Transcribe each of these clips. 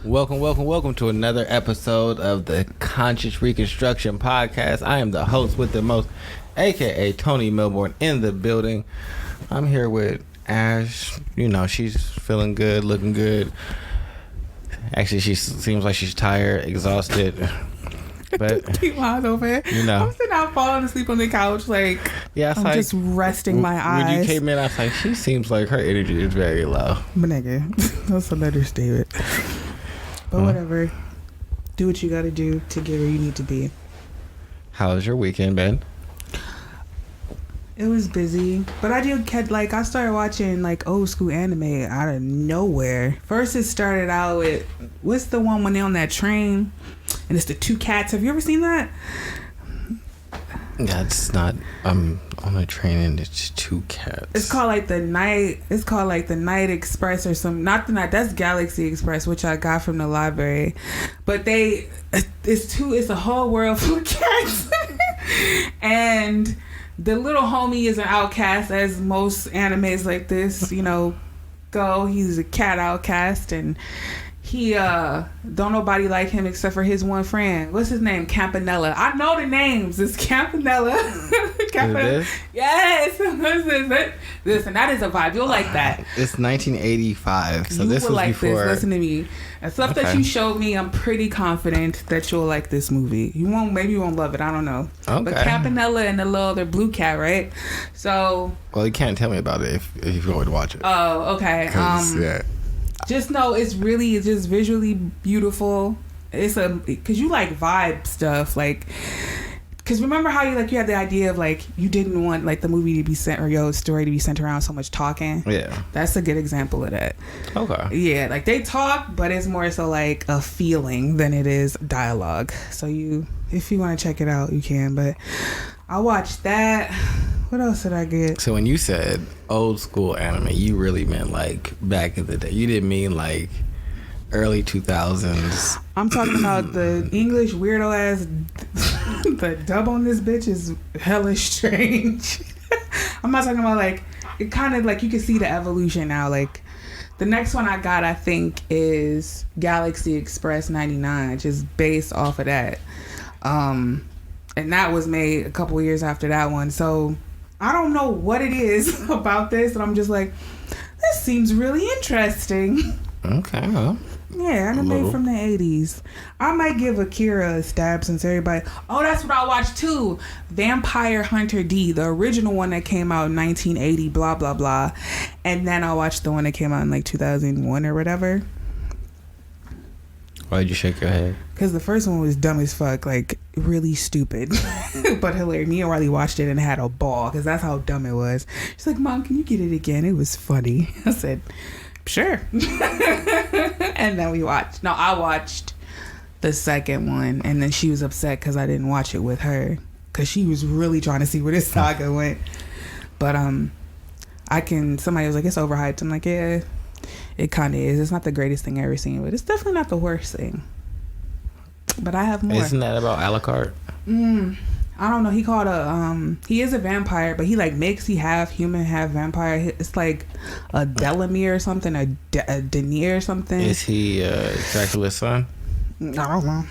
Welcome to another episode of the Conscious Reconstruction Podcast. I am the host with the most, aka Tony Milbourne, in the building. I'm here with Ash. You know, she's feeling good, looking good. Actually, she seems like she's tired, exhausted. But keep my eyes open. You know, I'm sitting out falling asleep on the couch, like I'm like, just resting my eyes. When you came in, I was like, she seems like her energy is very low. But nigga, that's an understatement. But whatever. Do what you gotta do to get where you need to be. How's your weekend been? It was busy, but I started watching like old school anime out of nowhere. First, it started out with what's the one when they're on that train, and it's the two cats. Have you ever seen that? That's not. I'm on a train and it's two cats. It's called like the Night. It's called like the Night Express or some. Not the Night. That's Galaxy Express, which I got from the library. But it's a whole world full of cats, and the little homie is an outcast, as most animes like this, go. He's a cat outcast, and he don't nobody like him except for his one friend. What's his name? Campanella. I know the names. It's Campanella. Campanella. Yes. Listen, that is a vibe. You'll like that. It's 1985, so you this was like before. This. Listen to me. The stuff that you showed me, I'm pretty confident that you'll like this movie. Maybe you won't love it. I don't know. Okay. But Campanella and the little other blue cat, right? So. Well, you can't tell me about it if you're going to watch it. Oh, okay. Yeah. Just know it's just visually beautiful. Because you like vibe stuff, like. Because remember how you had the idea of you didn't want the movie to be sent or your story to be sent around so much talking. Yeah, that's a good example of that. Okay. Yeah, they talk, but it's more so like a feeling than it is dialogue. So if you want to check it out, you can. But I watched that. What else did I get? So when you said old school anime, you really meant back in the day. You didn't mean early 2000s. I'm talking about the English weirdo ass. The dub on this bitch is hella strange. I'm not talking about it kind of you can see the evolution now. The next one I got, I think, is Galaxy Express 99, just based off of that. And that was made a couple years after that one. So I don't know what it is about this, and I'm just this seems really interesting. Okay, well. Yeah, anime from the 80s. I might give Akira a stab since everybody... Oh, that's what I watched too. Vampire Hunter D, the original one that came out in 1980, blah, blah, blah. And then I watched the one that came out in 2001 or whatever. Why'd you shake your head? Because the first one was dumb as fuck, really stupid. But hilarious. Me and Riley watched it and had a ball because that's how dumb it was. She's like, Mom, can you get it again? It was funny. I said... Sure. And then I watched the second one, and then she was upset because I didn't watch it with her because she was really trying to see where this saga went. But somebody was like, it's overhyped. I'm like, yeah, it kind of is. It's not the greatest thing I've ever seen, but it's definitely not the worst thing. But I have more. Isn't that about Alucard? I don't know. He is a vampire, but he half human, half vampire. It's like a Delamere or something, a Denier or something. Is he Dracula's son? I don't know.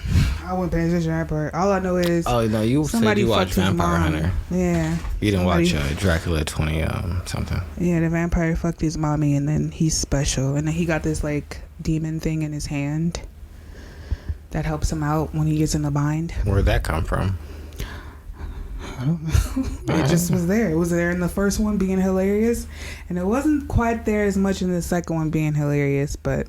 I wasn't paying attention to that part. All I know is... Oh, no, you said you watched Vampire Hunter. Yeah. You didn't watch Dracula 20 something. Yeah, the vampire fucked his mommy, and then he's special. And then he got this demon thing in his hand that helps him out when he gets in a bind. Where'd that come from? I don't know. It just was there. It was there in the first one being hilarious, and it wasn't quite there as much in the second one being hilarious, but...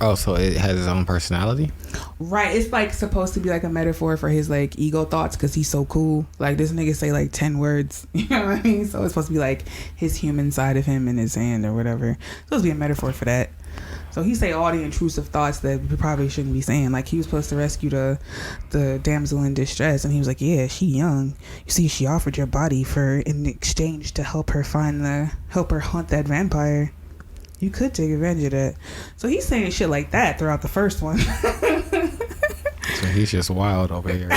Oh, so it has its own personality? Right. It's supposed to be a metaphor for his ego thoughts because he's so cool. This nigga say 10 words. You know what I mean? So it's supposed to be his human side of him in his hand or whatever. It's supposed to be a metaphor for that. So he say all the intrusive thoughts that we probably shouldn't be saying. He was supposed to rescue the damsel in distress, and he was like, yeah, she young. You see, she offered your body in exchange to help her hunt that vampire. You could take advantage of that. So he's saying shit like that throughout the first one. So he's just wild over here.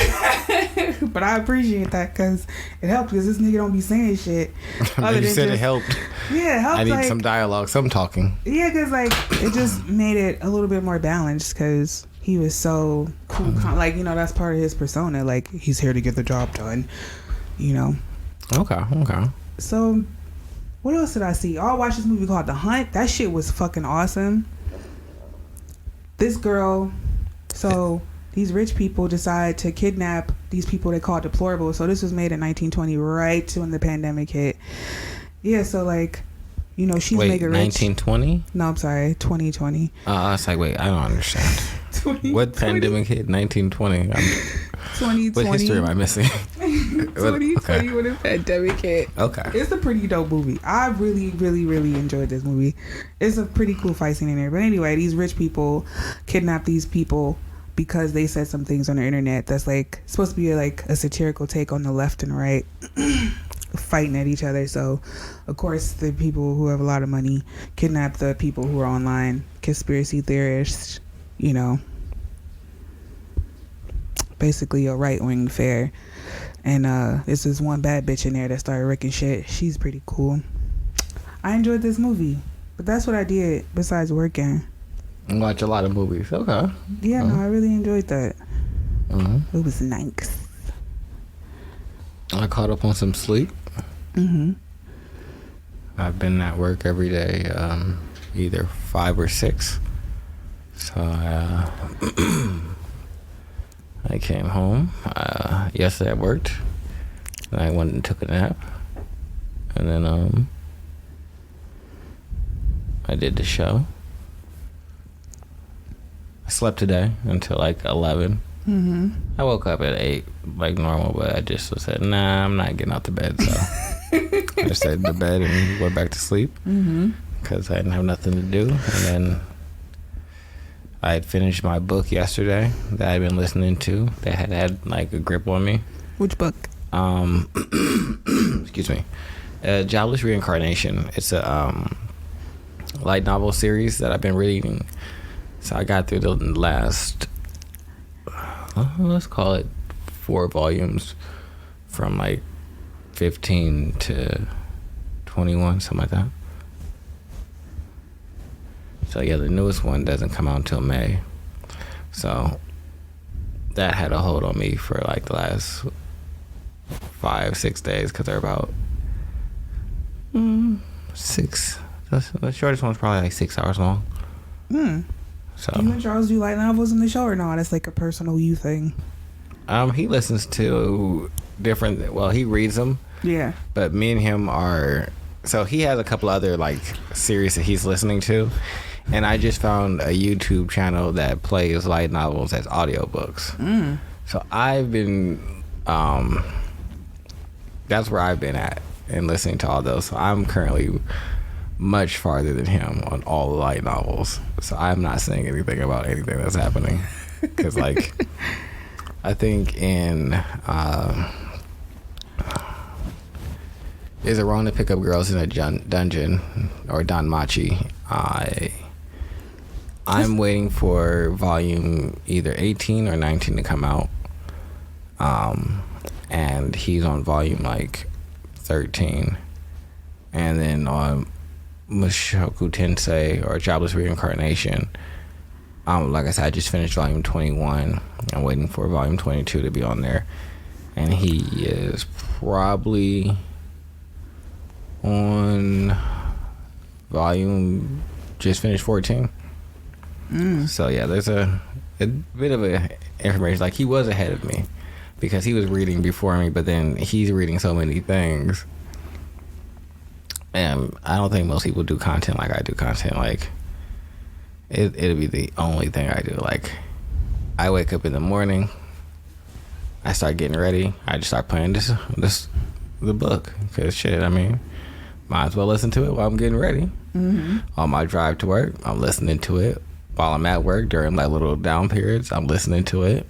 But I appreciate that because it helped because this nigga don't be saying shit. You said it helped. Yeah, it helped. I need like, some dialogue, some talking. Yeah, because like it just made it a little bit more balanced because he was so cool. Like, you know, that's part of his persona. Like, he's here to get the job done, you know. Okay. So, what else did I see? Oh, I watched this movie called The Hunt. That shit was fucking awesome. This girl, so these rich people decide to kidnap these people they call deplorables. So this was made in 1920, right when the pandemic hit. Yeah, so like, you know, she's mega rich. 1920? No, I'm sorry, 2020. I was like, wait, I don't understand. 2020. What pandemic hit 1920? 2020. What history am I missing? 2020 when the pandemic hit. Okay. It's a pretty dope movie. I really, really, really enjoyed this movie. It's a pretty cool fight scene in there. But anyway, these rich people kidnap these people because they said some things on the internet that's like supposed to be like a satirical take on the left and right fighting at each other. So of course the people who have a lot of money kidnap the people who are online conspiracy theorists, you know, basically a right-wing fair. And it's this one bad bitch in there that started wrecking shit. She's pretty cool. I enjoyed this movie, but that's what I did besides working. Watch a lot of movies. Okay. Yeah, no, I really enjoyed that. Mm-hmm. It was nice. I caught up on some sleep. Mm-hmm. I've been at work every day, either 5 or 6. So I came home. Yesterday I worked. And I went and took a nap. And then I did the show. I slept today until like 11. Mm-hmm. I woke up at 8 like normal, but I just said, nah, I'm not getting out the bed. So I just stayed in the bed and went back to sleep because I didn't have nothing to do. And then I had finished my book yesterday that I'd been listening to that had like a grip on me. Which book? Excuse me. Jobless Reincarnation. It's a light novel series that I've been reading. So I got through the last, let's call it 4 volumes from like 15 to 21, something like that. So yeah, the newest one doesn't come out until May. So that had a hold on me for like the last 5-6 days because they're about 6. The shortest one's probably like 6 hours long. So You and Charles do light novels in the show or no? That's like a personal you thing. He listens to different. Well, he reads them. Yeah. But me and him are. So he has a couple other like series that he's listening to, and I just found a YouTube channel that plays light novels as audiobooks. So I've been. That's where I've been at and listening to all those. So I'm currently much farther than him on all the light novels. So I'm not saying anything about anything that's happening. Because, like, I think in... Is It Wrong to Pick Up Girls in a Dungeon? Or Danmachi. I'm waiting for volume either 18 or 19 to come out. And he's on volume, like, 13. And then on Mushoku Tensei or Jobless Reincarnation, like I said, I just finished volume 21. I'm waiting for volume 22 to be on there, and he is probably on volume just finished 14. So yeah, there's a bit of a information. Like, he was ahead of me because he was reading before me, but then he's reading so many things. And I don't think most people do content like I do content. Like, it'll be the only thing I do. Like, I wake up in the morning, I start getting ready, I just start playing the book. Because shit, I mean, might as well listen to it while I'm getting ready. On my drive to work, I'm listening to it. While I'm at work, during my little down periods, I'm listening to it.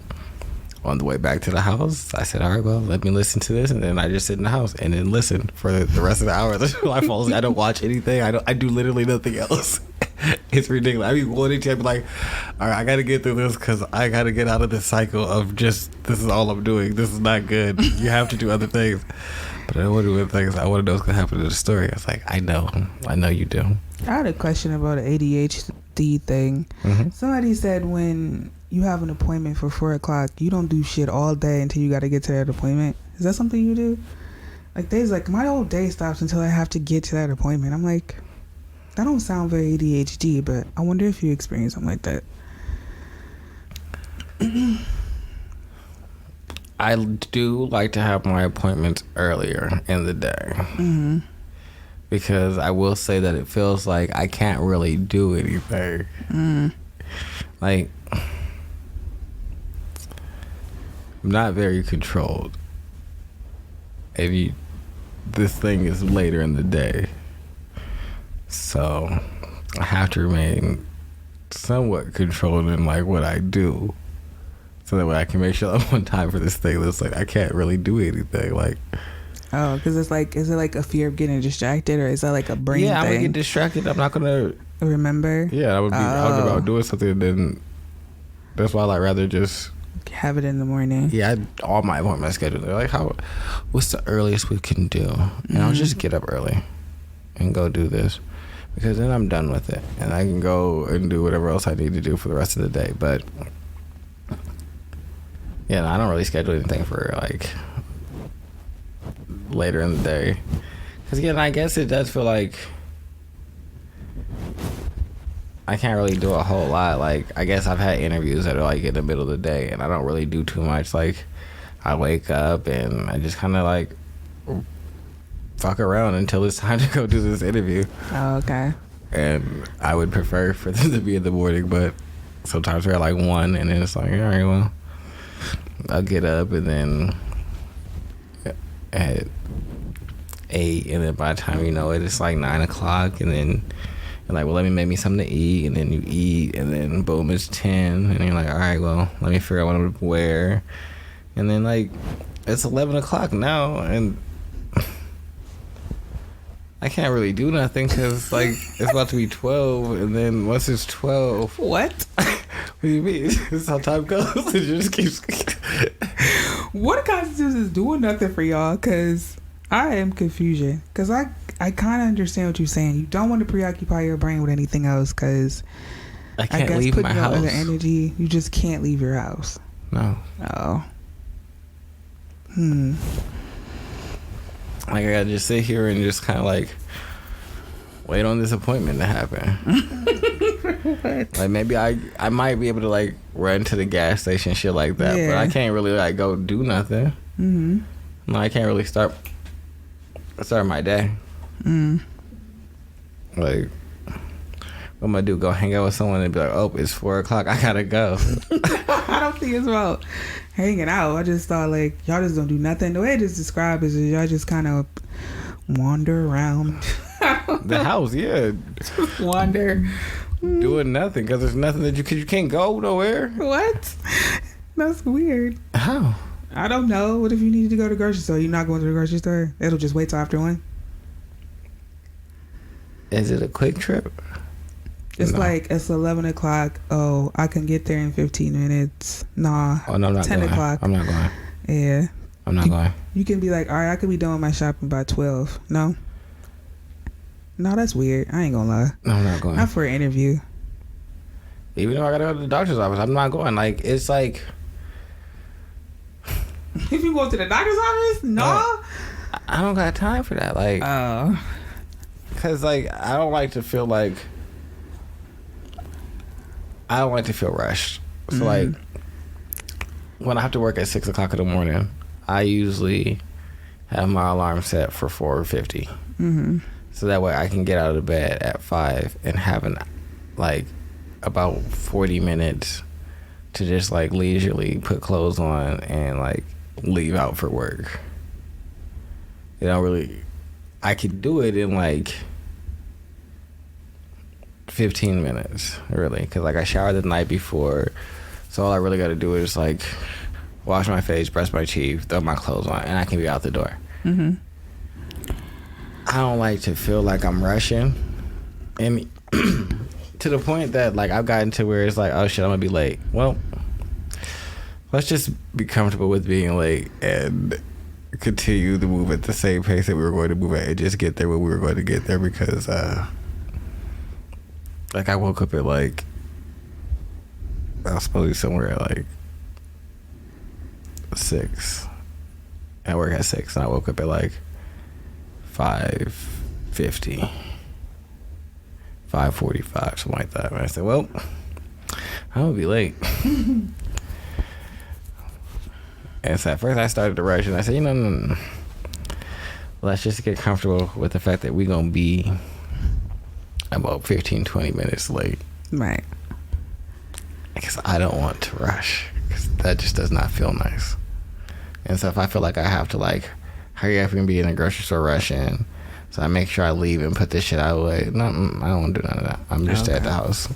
On the way back to the house, I said, all right, well, let me listen to this. And then I just sit in the house and then listen for the rest of the hour. My phone, I don't watch anything. I do literally nothing else. It's ridiculous. I be wanting to be like, all right, I got to get through this because I got to get out of this cycle of just, this is all I'm doing. This is not good. You have to do other things. But I don't want to do other things. I want to know what's going to happen to the story. I was like, I know you do. I had a question about an ADHD thing. Mm-hmm. Somebody said when you have an appointment for 4 o'clock, you don't do shit all day until you got to get to that appointment. Is that something you do? Like, there's like, my whole day stops until I have to get to that appointment. I'm like, that don't sound very ADHD, but I wonder if you experience something like that. I do like to have my appointments earlier in the day. Mm-hmm. Because I will say that it feels like I can't really do anything. Mm. Like, I'm not very controlled. This thing is later in the day. So I have to remain somewhat controlled in like what I do. So that way I can make sure I'm on time for this thing that's like I can't really do anything. Like, oh, because it's like, is it like a fear of getting distracted, or is that like a brain thing? I'm gonna get distracted. I'm not gonna remember. Yeah, I would be about doing something, and then that's why I like rather just have it in the morning. Yeah, all my appointments scheduled. They're like, what's the earliest we can do? And I'll just get up early and go do this, because then I'm done with it and I can go and do whatever else I need to do for the rest of the day. But yeah, I don't really schedule anything for like later in the day, because again, I guess it does feel like I can't really do a whole lot. Like, I guess I've had interviews that are like in the middle of the day, and I don't really do too much. Like, I wake up and I just kind of like fuck around until it's time to go do this interview. Oh, okay. And I would prefer for them to be in the morning, but sometimes we're at like 1, and then it's like, all right, well, I'll get up, and then at 8, and then by the time you know it, it's like 9 o'clock, and then you're like, well, let me make me something to eat, and then you eat, and then boom, it's 10, and you're like, all right, well, let me figure out what I'm gonna wear, and then like it's 11 o'clock now, and I can't really do nothing because like it's about to be 12, and then once it's 12, what? What do you mean? This is how time goes. It just keeps. What constitutes is doing nothing for y'all? Because I am confusion. Because I kind of understand what you're saying. You don't want to preoccupy your brain with anything else, because I can't leave my house. Other energy, you just can't leave your house. No. Oh. Like, I gotta just sit here and just kind of like wait on this appointment to happen. Like, maybe I might be able to like run to the gas station, shit like that, but I can't really like go do nothing. Mm-hmm. No, I can't really start my day. Like, what am I do? Go hang out with someone and be like, oh, it's 4 o'clock, I gotta go. I don't think it's about hanging out. I just thought like y'all just don't do nothing. The way it is described is y'all just kind of wander around the house. Yeah, just wander, doing nothing, because there's nothing that you can't go nowhere. What? That's weird. How? I don't know. What if you need to go to the grocery store? You're not going to the grocery store? It'll just wait till after 1. Is it a quick trip? It's like, it's 11 o'clock. Oh, I can get there in 15 minutes. Nah. Oh, no, I'm not 10 going. o'clock. I'm not going. Yeah. I'm not going. You can be like, all right, I could be done with my shopping by 12. No? No, that's weird. I ain't gonna lie. No, I'm not going. Not for an interview. Even though I gotta go to the doctor's office, I'm not going. Like, it's like... If you go to the doctor's office? No? I don't got time for that. Like... Oh. Because, like, I don't like to feel like... I don't like to feel rushed. So, like, when I have to work at 6 o'clock in the morning, I usually have my alarm set for 4:50. So that way I can get out of bed at 5 and have about 40 minutes to just, like, leisurely put clothes on and, like, leave out for work. You know, really, I could do it in, like, 15 minutes, really, because like I showered the night before, so all I really got to do is like wash my face, brush my teeth, throw my clothes on, and I can be out the door. I don't like to feel like I'm rushing, and to the point that like I've gotten to where it's like, oh shit, I'm gonna be late. Well, let's just be comfortable with being late and continue to move at the same pace that we were going to move at, and just get there when we were going to get there. Because like I woke up at like, I was supposed to be somewhere at like 6. I work at 6, and I woke up at like 5:50, 5:45, something like that. And I said, well, I'm gonna be late. And so at first I started to rush, and I said, no. Let's just get comfortable with the fact that we're gonna be about 15-20 minutes late. Right. Because I don't want to rush, because that just does not feel nice. And so if I feel like I have to like hurry up and be in a grocery store rushing, so I make sure I leave and put this shit out of the way. No, I don't want to do none of that. I'm just at the house.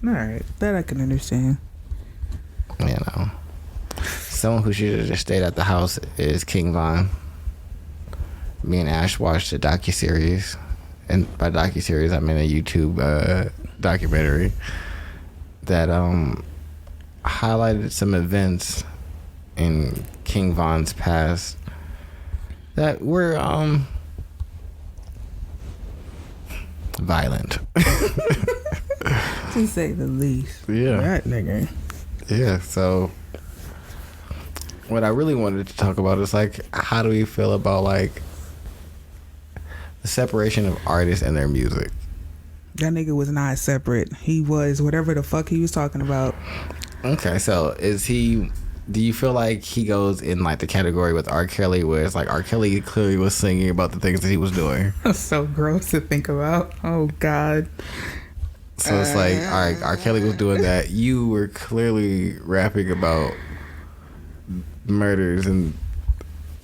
All right, that I can understand. You know, someone who should have just stayed at the house is King Von. Me and Ash watched a docuseries, and by docuseries I mean a YouTube documentary that highlighted some events in King Von's past that were violent. To say the least. Yeah. That nigga. Yeah, so what I really wanted to talk about is like, how do we feel about like the separation of artists and their music? That nigga was not separate. He was whatever the fuck he was talking about. Okay, so do you feel like he goes in like the category with R. Kelly, where it's like R. Kelly clearly was singing about the things that he was doing? That's so gross to think about. Oh God. So it's like, all right, R. Kelly was doing that. You were clearly rapping about murders and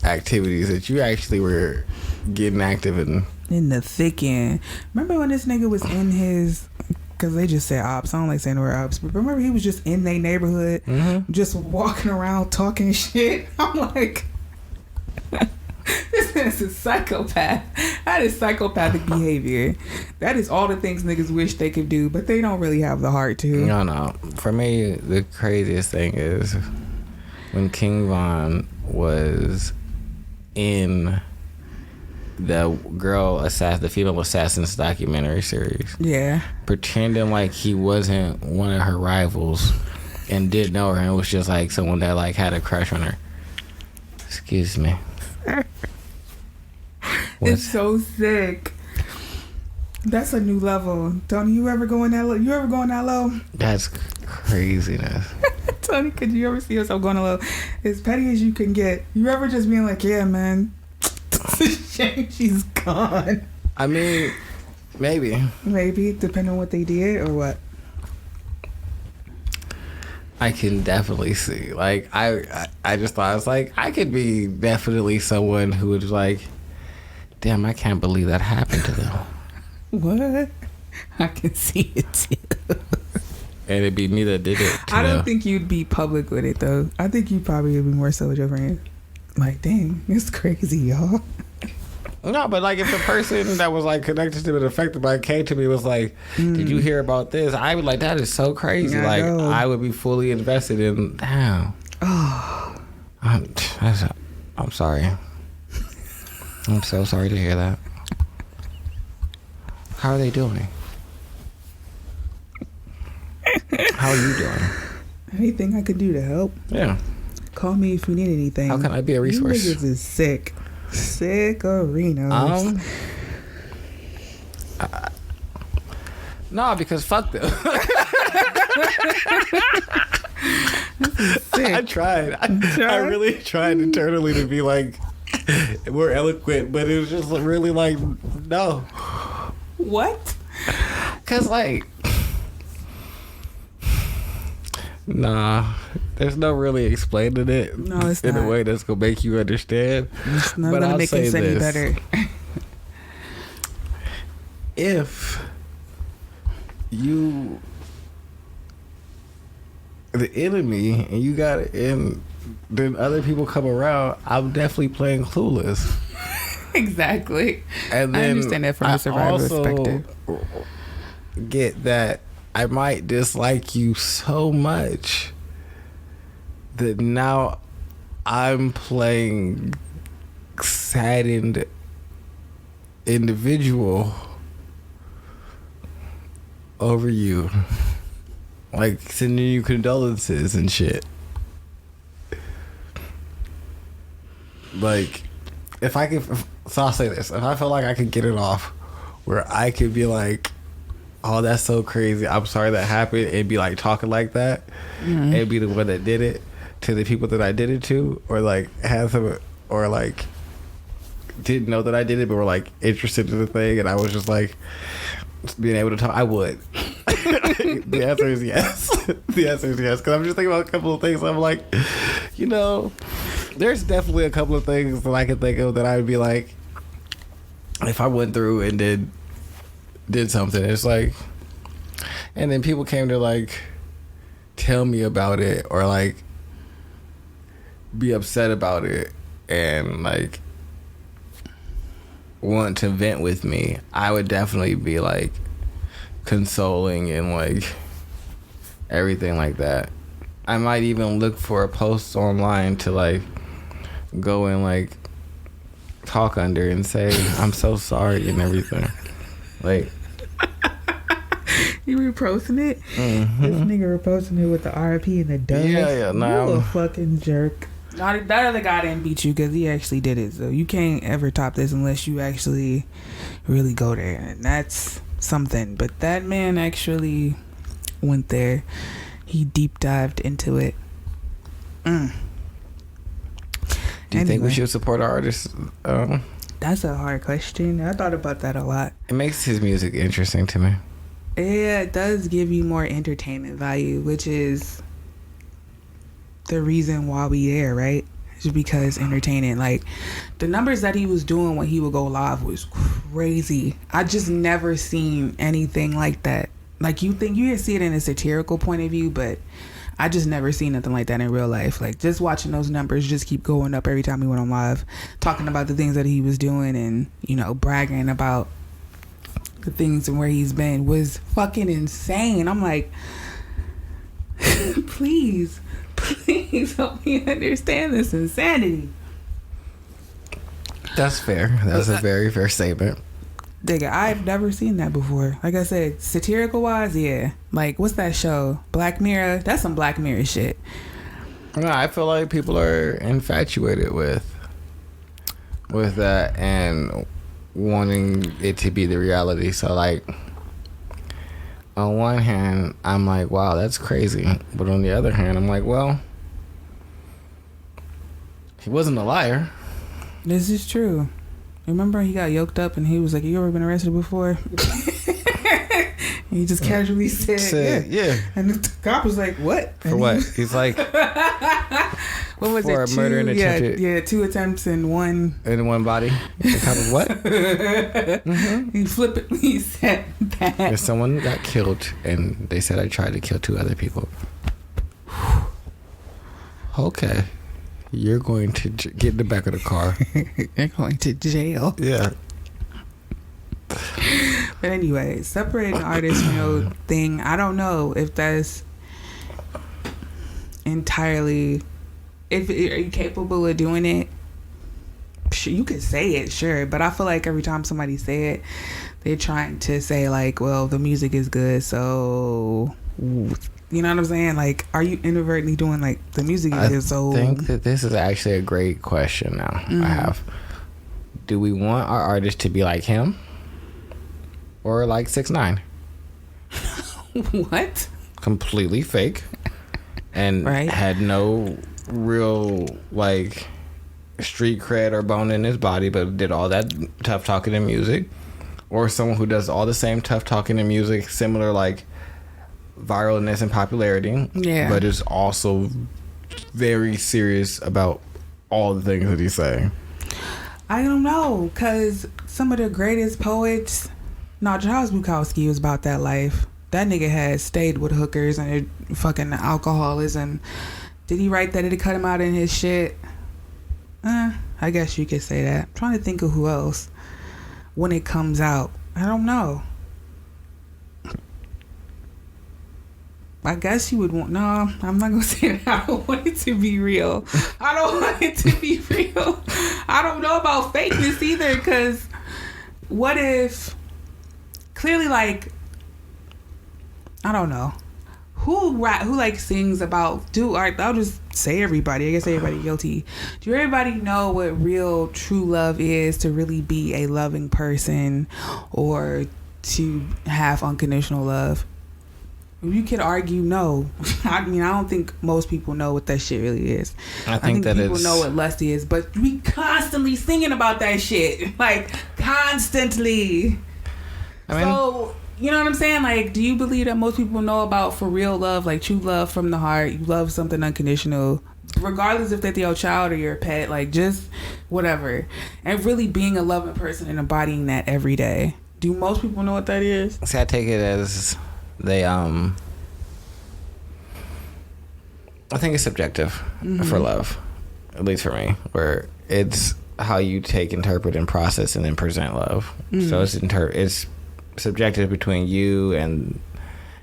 activities that you actually were getting active in the thick end. Remember when this nigga was in his, because they just said ops, I don't like saying the word ops, but remember he was just in their neighborhood, just walking around talking shit. I'm like, this man's a psychopath. That is psychopathic behavior. That is all the things niggas wish they could do, but they don't really have the heart to. No. For me, the craziest thing is when King Von was in the female assassins documentary series. Yeah. Pretending like he wasn't one of her rivals and didn't know her, and was just like someone that like had a crush on her. Excuse me. It's so sick. That's a new level. Tony, you ever going that low? You ever going that low? That's craziness. Tony, could you ever see yourself going that low? As petty as you can get. You ever just being like, yeah, man, shame she's gone. I mean, maybe. Maybe, depending on what they did or what. I can definitely see. Like, I just thought, I was like, I could be definitely someone who was like, damn, I can't believe that happened to them. What? I can see it too. And it'd be me that did it. I don't think you'd be public with it though. I think you probably would be more so with your friends. Like, dang, it's crazy, y'all. No, but like if the person that was like connected to it, affected by it, came to me and was like, did you hear about this? I would like, that is so crazy. Like, I would be fully invested in, damn. Oh. I'm sorry. I'm so sorry to hear that. How are they doing? How are you doing? Anything I could do to help? Yeah. Call me if you need anything. How can I be a resource? You niggas is sick. Sick-arinos. No, because fuck them. I tried. I really tried internally to be like more eloquent, but it was just really like, no. What? Because like, nah, there's no really explaining it. No, it's in not. a way that's gonna make you understand. It's not gonna make it any better. If you the enemy and you got it, and then other people come around, I'm definitely playing clueless. Exactly. And then I understand that from a survivor perspective. get that I might dislike you so much that now I'm playing saddened individual over you, like sending you condolences and shit. Like, if I could, so I'll say this: if I felt like I could get it off, where I could be like, "Oh, that's so crazy. I'm sorry that happened," and be like talking like that, and be the one that did it to the people that I did it to, or like have some, or like didn't know that I did it, but were like interested in the thing, and I was just like being able to talk. I would. The answer is yes. The answer is yes, because I'm just thinking about a couple of things. I'm like, you know, there's definitely a couple of things that I can think of that I would be like, if I went through and did something, it's like, and then people came to like tell me about it or like be upset about it and like want to vent with me, I would definitely be like consoling and like everything like that. I might even look for a post online to like go and like talk under and say I'm so sorry and everything. Like, you reposting it? Mm-hmm. This nigga reposting it with the RIP and the dust. Yeah, nah. You a fucking jerk. That other guy didn't beat you because he actually did it. So you can't ever top this unless you actually really go there. And that's something. But that man actually went there. He deep dived into it. Do you think we should support our artists? That's a hard question. I thought about that a lot. It makes his music interesting to me. Yeah, it does give you more entertainment value, which is the reason why we there, right? Just because entertaining. Like, the numbers that he was doing when he would go live was crazy. I just never seen anything like that. Like, you think you can see it in a satirical point of view, but I just never seen nothing like that in real life. Like, just watching those numbers just keep going up every time he went on live, talking about the things that he was doing and, you know, bragging about the things and where he's been was fucking insane. I'm like, please help me understand this insanity. That's fair. That's a very fair statement. Nigga, I've never seen that before. Like I said, satirical wise, yeah. Like, what's that show? Black Mirror? That's some Black Mirror shit. No, I feel like people are infatuated with that and wanting it to be the reality. So like, on one hand, I'm like, wow, that's crazy. But on the other hand, I'm like, well, he wasn't a liar. This is true. Remember he got yoked up and he was like, you ever been arrested before? And he just casually said yeah. And the cop was like, what? For what? He's like, what was for it? a murder and attempted. Yeah, 2 attempts in one. In one body. The cop was what? Mm-hmm. He flippantly said that. If someone got killed and they said I tried to kill 2 other people. Okay. You're going to get in the back of the car. You're going to jail. Yeah. But anyway, separating artists from your thing, I don't know if that's entirely. Are you capable of doing it? Sure, you could say it, sure, but I feel like every time somebody say it, they're trying to say like, well, the music is good, so. You know what I'm saying? Like, are you inadvertently doing like the music is so? I think that this is actually a great question now. I have. Do we want our artists to be like him? Or like 6ix9ine? What? Completely fake. And had no real like street cred or bone in his body, but did all that tough talking in music. Or someone who does all the same tough talking in music, similar like viralness and popularity, but is also very serious about all the things that he's saying. I don't know, because some of the greatest poets, Charles Bukowski was about that life. That nigga had stayed with hookers and fucking alcoholism. Did he write that it cut him out in his shit? I guess you could say that. I'm trying to think of who else when it comes out. I don't know. I guess you would want. No, I'm not gonna say that. I don't want it to be real. I don't want it to be real. I don't know about fakeness either. Because what if clearly, like, I don't know who like sings about. I'll just say everybody. I guess everybody guilty. Do everybody know what real true love is? To really be a loving person, or to have unconditional love? You could argue no. I mean, I don't think most people know what that shit really is. I think that people know what lust is, but we constantly singing about that shit, like constantly. I mean, so you know what I'm saying? Like, do you believe that most people know about for real love, like true love from the heart? You love something unconditional, regardless if they're your child or your pet, like just whatever, and really being a loving person and embodying that every day. Do most people know what that is? See, I take it as they I think it's subjective for love, at least for me, where it's how you interpret and process and then present love. So it's subjective between you and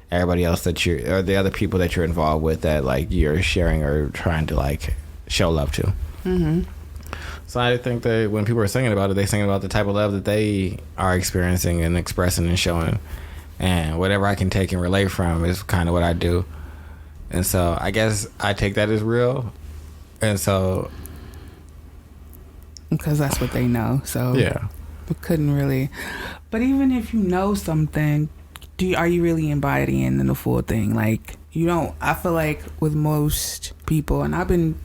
everybody else that or the other people that you're involved with, that like you're sharing or trying to like show love to. So I think that when people are singing about it, they're singing about the type of love that they are experiencing and expressing and showing. And whatever I can take and relate from is kind of what I do. And so I guess I take that as real. And so... because that's what they know. So yeah. We couldn't really... But even if you know something, are you really embodying the full thing? Like, you don't... I feel like with most people, and I've been...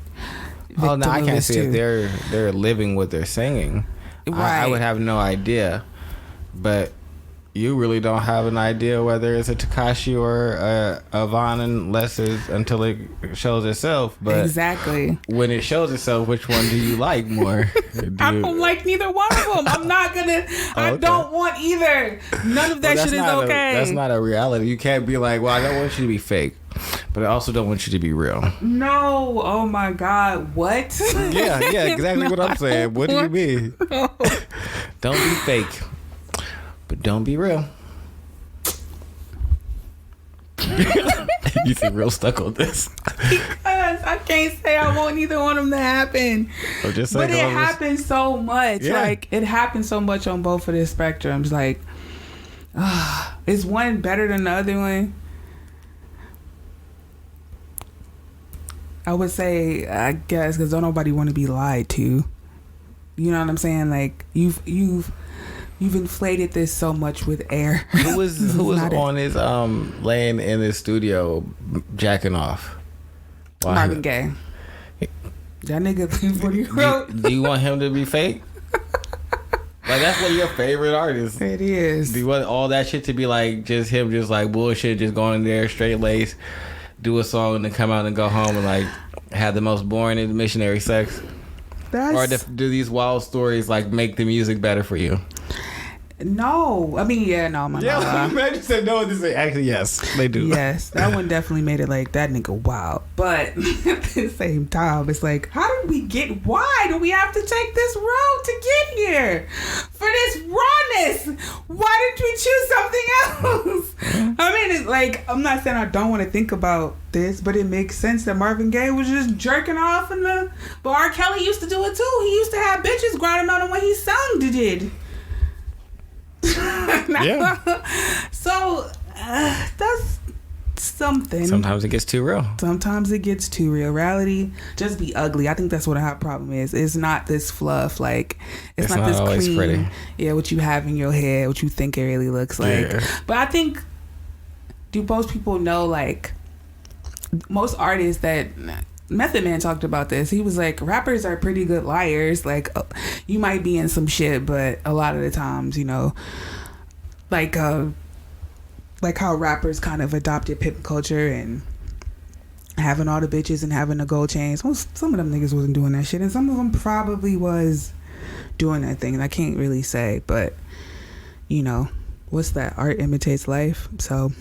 Oh, no, I can't see if they're living what they're singing. Right. I would have no idea. But... you really don't have an idea whether it's a Tekashi or a Von until it shows itself. But exactly, when it shows itself, which one do you like more? I don't like neither one of them. I'm not gonna. I don't want either. None of that shit is okay. That's not a reality. You can't be like, well, I don't want you to be fake, but I also don't want you to be real. No. Oh my God. What? Yeah, exactly what I'm saying. What do you mean? No. Don't be fake. But don't be real. You seem real stuck on this. Because I can't say I want either one of them to happen. But it happens so much. Yeah. Like, it happens so much on both of the spectrums. Like, is one better than the other one? I would say, I guess, because don't nobody want to be lied to. You know what I'm saying? Like, you've inflated this so much with air. Who was on his laying in his studio jacking off? Marvin Gaye. That nigga what he wrote. Do you want him to be fake? Like, that's one of your favorite artists. It is. Do you want all that shit to be like just him, just like bullshit, just going in there straight lace, do a song and then come out and go home and like have the most boring and missionary sex? Or do these wild stories like make the music better for you? No, I mean, yeah, no, my yeah. Imagine said no. This is actually yes, they do. Yes, that one definitely made it like that nigga wild. But at the same time, it's like, how did we get? Why do we have to take this road to get here? For this rawness, why didn't we choose something else? I mean, it's like, I'm not saying I don't want to think about this, but it makes sense that Marvin Gaye was just jerking off but R. Kelly used to do it too. He used to have bitches grinding on him when he sung. Did. Yeah. So that's something. Sometimes it gets too real. Sometimes it gets too real. Reality just be ugly. I think that's what a hot problem is. It's not this fluff. Like, it's not this always clean. Pretty. Yeah, what you have in your head, what you think it really looks like. Yeah. But I think, do most people know, like, most artists that Method Man talked about this. He was like, rappers are pretty good liars. Like, you might be in some shit, but a lot of the times, you know, like how rappers kind of adopted pimp culture and having all the bitches and having the gold chains. Well, some of them niggas wasn't doing that shit, and some of them probably was doing that thing. And I can't really say, but, you know, what's that? Art imitates life. So...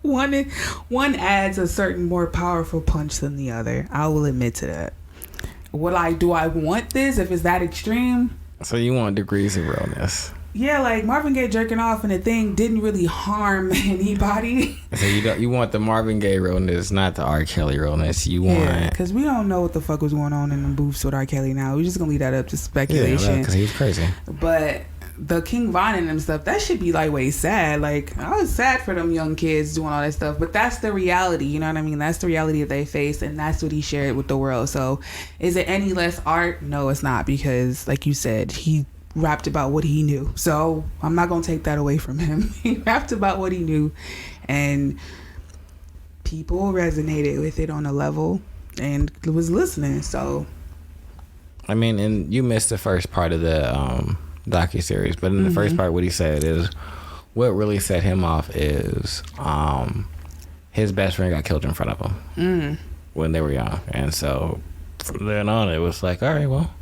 One adds a certain more powerful punch than the other. I will admit to that. Do I want this if it's that extreme? So you want degrees of realness? Yeah, like Marvin Gaye jerking off and the thing didn't really harm anybody. So you want the Marvin Gaye realness, not the R. Kelly realness. You want because we don't know what the fuck was going on in the booths with R. Kelly now. We're just gonna leave that up to speculation. because he was crazy. But the King Von and them stuff, that should be like way sad. Like I was sad for them young kids doing all that stuff, but that's the reality. You know what I mean? That's the reality that they face, and that's what he shared with the world. So, is it any less art? No, it's not, because like you said, he rapped about what he knew. So I'm not gonna take that away from him. He rapped about what he knew, and people resonated with it on a level and was listening. So I mean, and you missed the first part of the docuseries, but in the first part, what he said is what really set him off is his best friend got killed in front of him when they were young, and so from then on it was like, all right, well,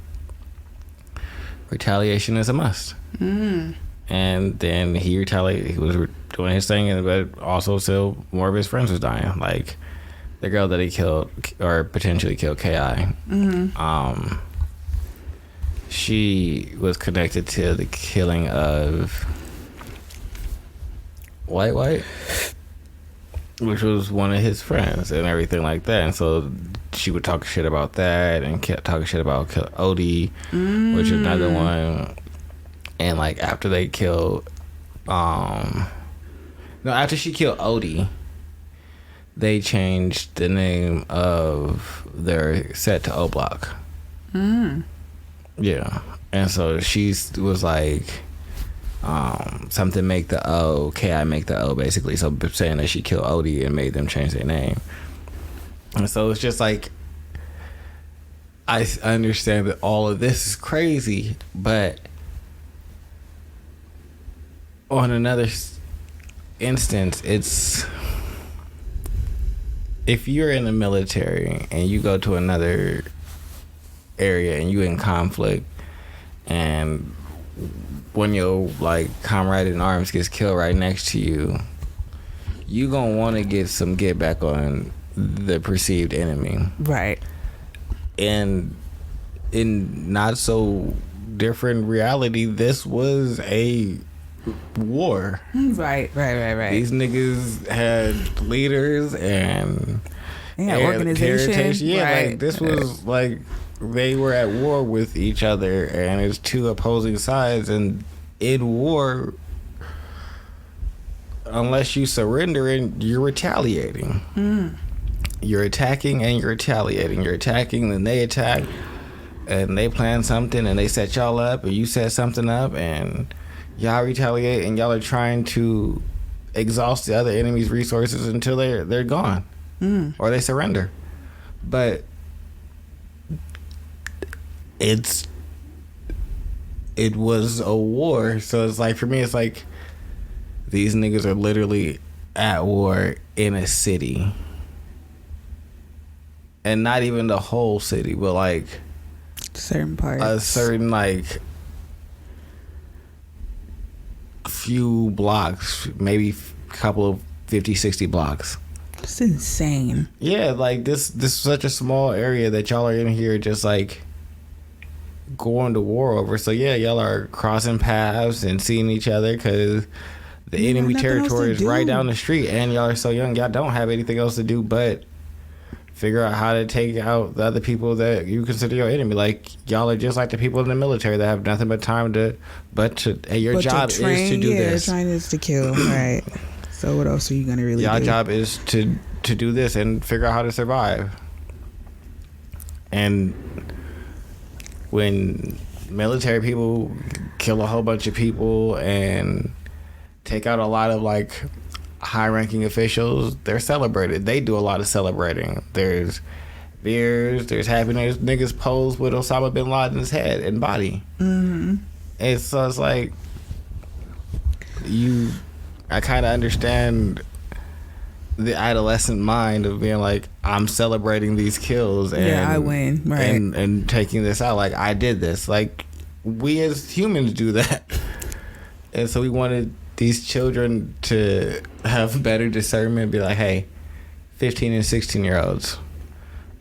retaliation is a must. And then he retaliated. He was doing his thing, but also still more of his friends was dying. Like the girl that he killed or potentially killed, K.I. She was connected to the killing of White, which was one of his friends and everything like that. And so she would talk shit about that and kept talking shit about Odie, which is another one. And like after they killed, after she killed Odie, they changed the name of their set to O Block. Yeah, and so she was like, something make the O, K.I. make the O, basically. So saying that she killed Odie and made them change their name. And so it's just like, I understand that all of this is crazy, but on another instance, it's, if you're in the military and you go to another area and you in conflict, and when your like comrade in arms gets killed right next to you, you gonna want to get back on the perceived enemy, right? And in not so different reality, this was a war. Right. These niggas had leaders and organization. Yeah, right. Like this was like they were at war with each other, and it's two opposing sides. And in war, unless you surrender, and you're retaliating. You're attacking and you're retaliating. You're attacking, then they attack, and they plan something, and they set y'all up, and you set something up, and y'all retaliate, and y'all are trying to exhaust the other enemy's resources until they're gone, or they surrender. But it was a war, so it's like, for me, it's like these niggas are literally at war in a city, and not even the whole city, but like certain parts, a certain like few blocks, maybe a couple of 50-60 blocks. It's insane. Yeah, like this is such a small area that y'all are in here just like going to war over. So yeah, y'all are crossing paths and seeing each other because the enemy territory is right down the street, and y'all are so young, y'all don't have anything else to do but figure out how to take out the other people that you consider your enemy. Like, y'all are just like the people in the military that have nothing but time your job is to do this. Trying is to kill, right? So what else are you gonna really do? Y'all job is to do this and figure out how to survive. And when military people kill a whole bunch of people and take out a lot of like high-ranking officials, they're celebrated. They do a lot of celebrating. There's beers, there's happiness. Niggas pose with Osama bin Laden's head and body. And so it's like, I kind of understand the adolescent mind of being like, I'm celebrating these kills and I win, right? And taking this out, like I did this. Like, we as humans do that, and so we wanted these children to have better discernment and be like, hey, 15 and 16 year olds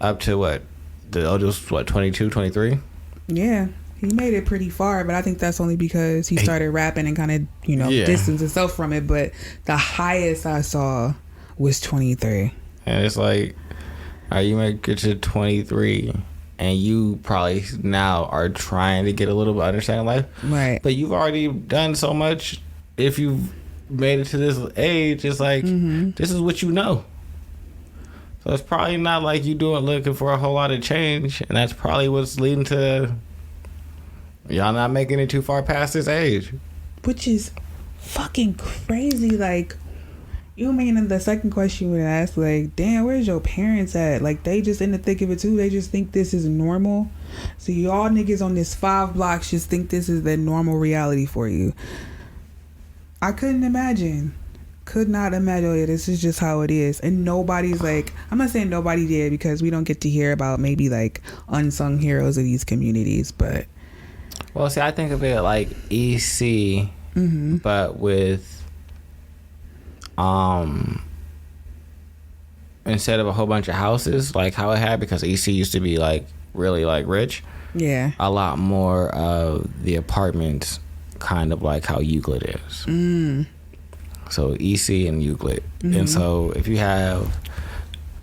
up to what, the oldest, 22, 23? Yeah. He made it pretty far, but I think that's only because he started rapping and kind of, distanced himself from it. But the highest I saw was 23. And it's like, you make it to 23, and you probably now are trying to get a little bit understanding life. Right. But you've already done so much. If you've made it to this age, it's like, this is what you know. So it's probably not like you looking for a whole lot of change. And that's probably what's leading to y'all not making it too far past this age. Which is fucking crazy. Like, you mean the second question you would ask, like, damn, where's your parents at? Like, they just in the thick of it too. They just think this is normal. So y'all niggas on this 5 blocks just think this is the normal reality for you. I couldn't imagine. Could not imagine. Yeah, this is just how it is. And nobody's like, I'm not saying nobody did, because we don't get to hear about maybe like unsung heroes of these communities, but. Well, see, I think of it like EC, but with instead of a whole bunch of houses like how it had, because EC used to be like really like rich. Yeah. A lot more of the apartments, kind of like how Euclid is. So EC and Euclid. And so if you have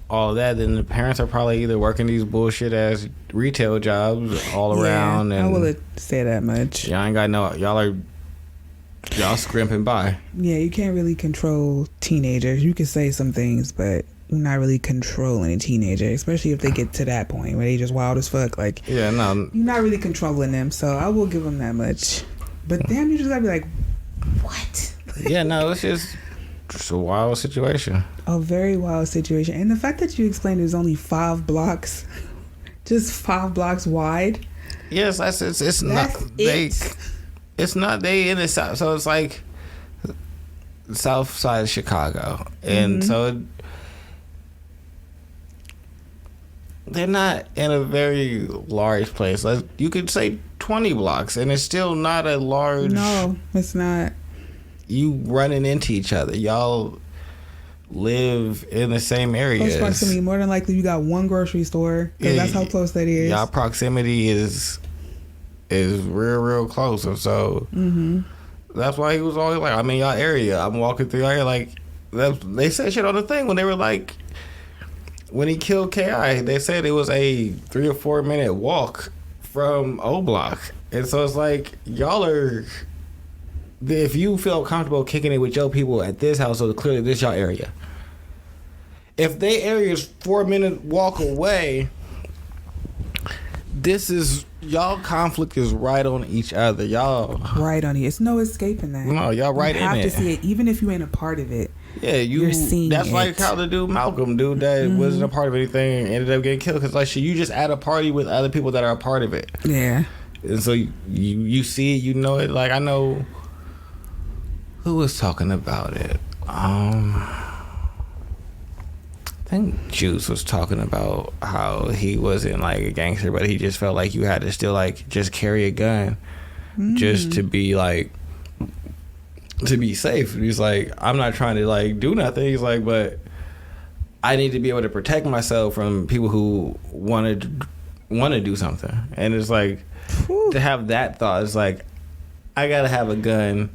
all of that, then the parents are probably either working these bullshit ass retail jobs all around. And I will say that much. Y'all ain't got y'all scrimping by. Yeah, you can't really control teenagers. You can say some things, but you're not really controlling a teenager, especially if they get to that point where they just wild as fuck. Like, yeah, no, you're not really controlling them. So I will give them that much. But damn, you just gotta be like, what? Yeah, no, it's just a wild situation. A very wild situation. And the fact that you explained there's only 5 blocks, just 5 blocks wide. Yes, it's not they. It's not they in the south, so it's like the south side of Chicago, and so they're not in a very large place. Like, you could say 20 blocks, and it's still not a large. No, it's not. You running into each other. Y'all live in the same areas. Close proximity. More than likely, you got one grocery store. Because that's how close that is. Y'all proximity is real close. And so that's why he was always like, I'm in y'all area. I'm walking through y'all like, they said shit on the thing when they were like, when he killed K.I., they said it was a 3 or 4 minute walk from O Block. And so it's like, y'all are, if you feel comfortable kicking it with your people at this house, so clearly this y'all area. If they area is 4 minute walk away, this is, y'all conflict is right on each other. Y'all right on it. It's no escaping that. No, y'all right in it. You have to see it, even if you ain't a part of it. Yeah, you're seeing that's it. Like how the dude Malcolm, that wasn't a part of anything, ended up getting killed because like shit, you just at a party with other people that are a part of it. Yeah. And so you see it, you know it. Like I know who was talking about it. I think Juice was talking about how he wasn't like a gangster, but he just felt like you had to still like just carry a gun just to be like, to be safe. He's like, I'm not trying to like do nothing. He's like, but I need to be able to protect myself from people who want to do something. And it's like, to have that thought, it's like, I gotta have a gun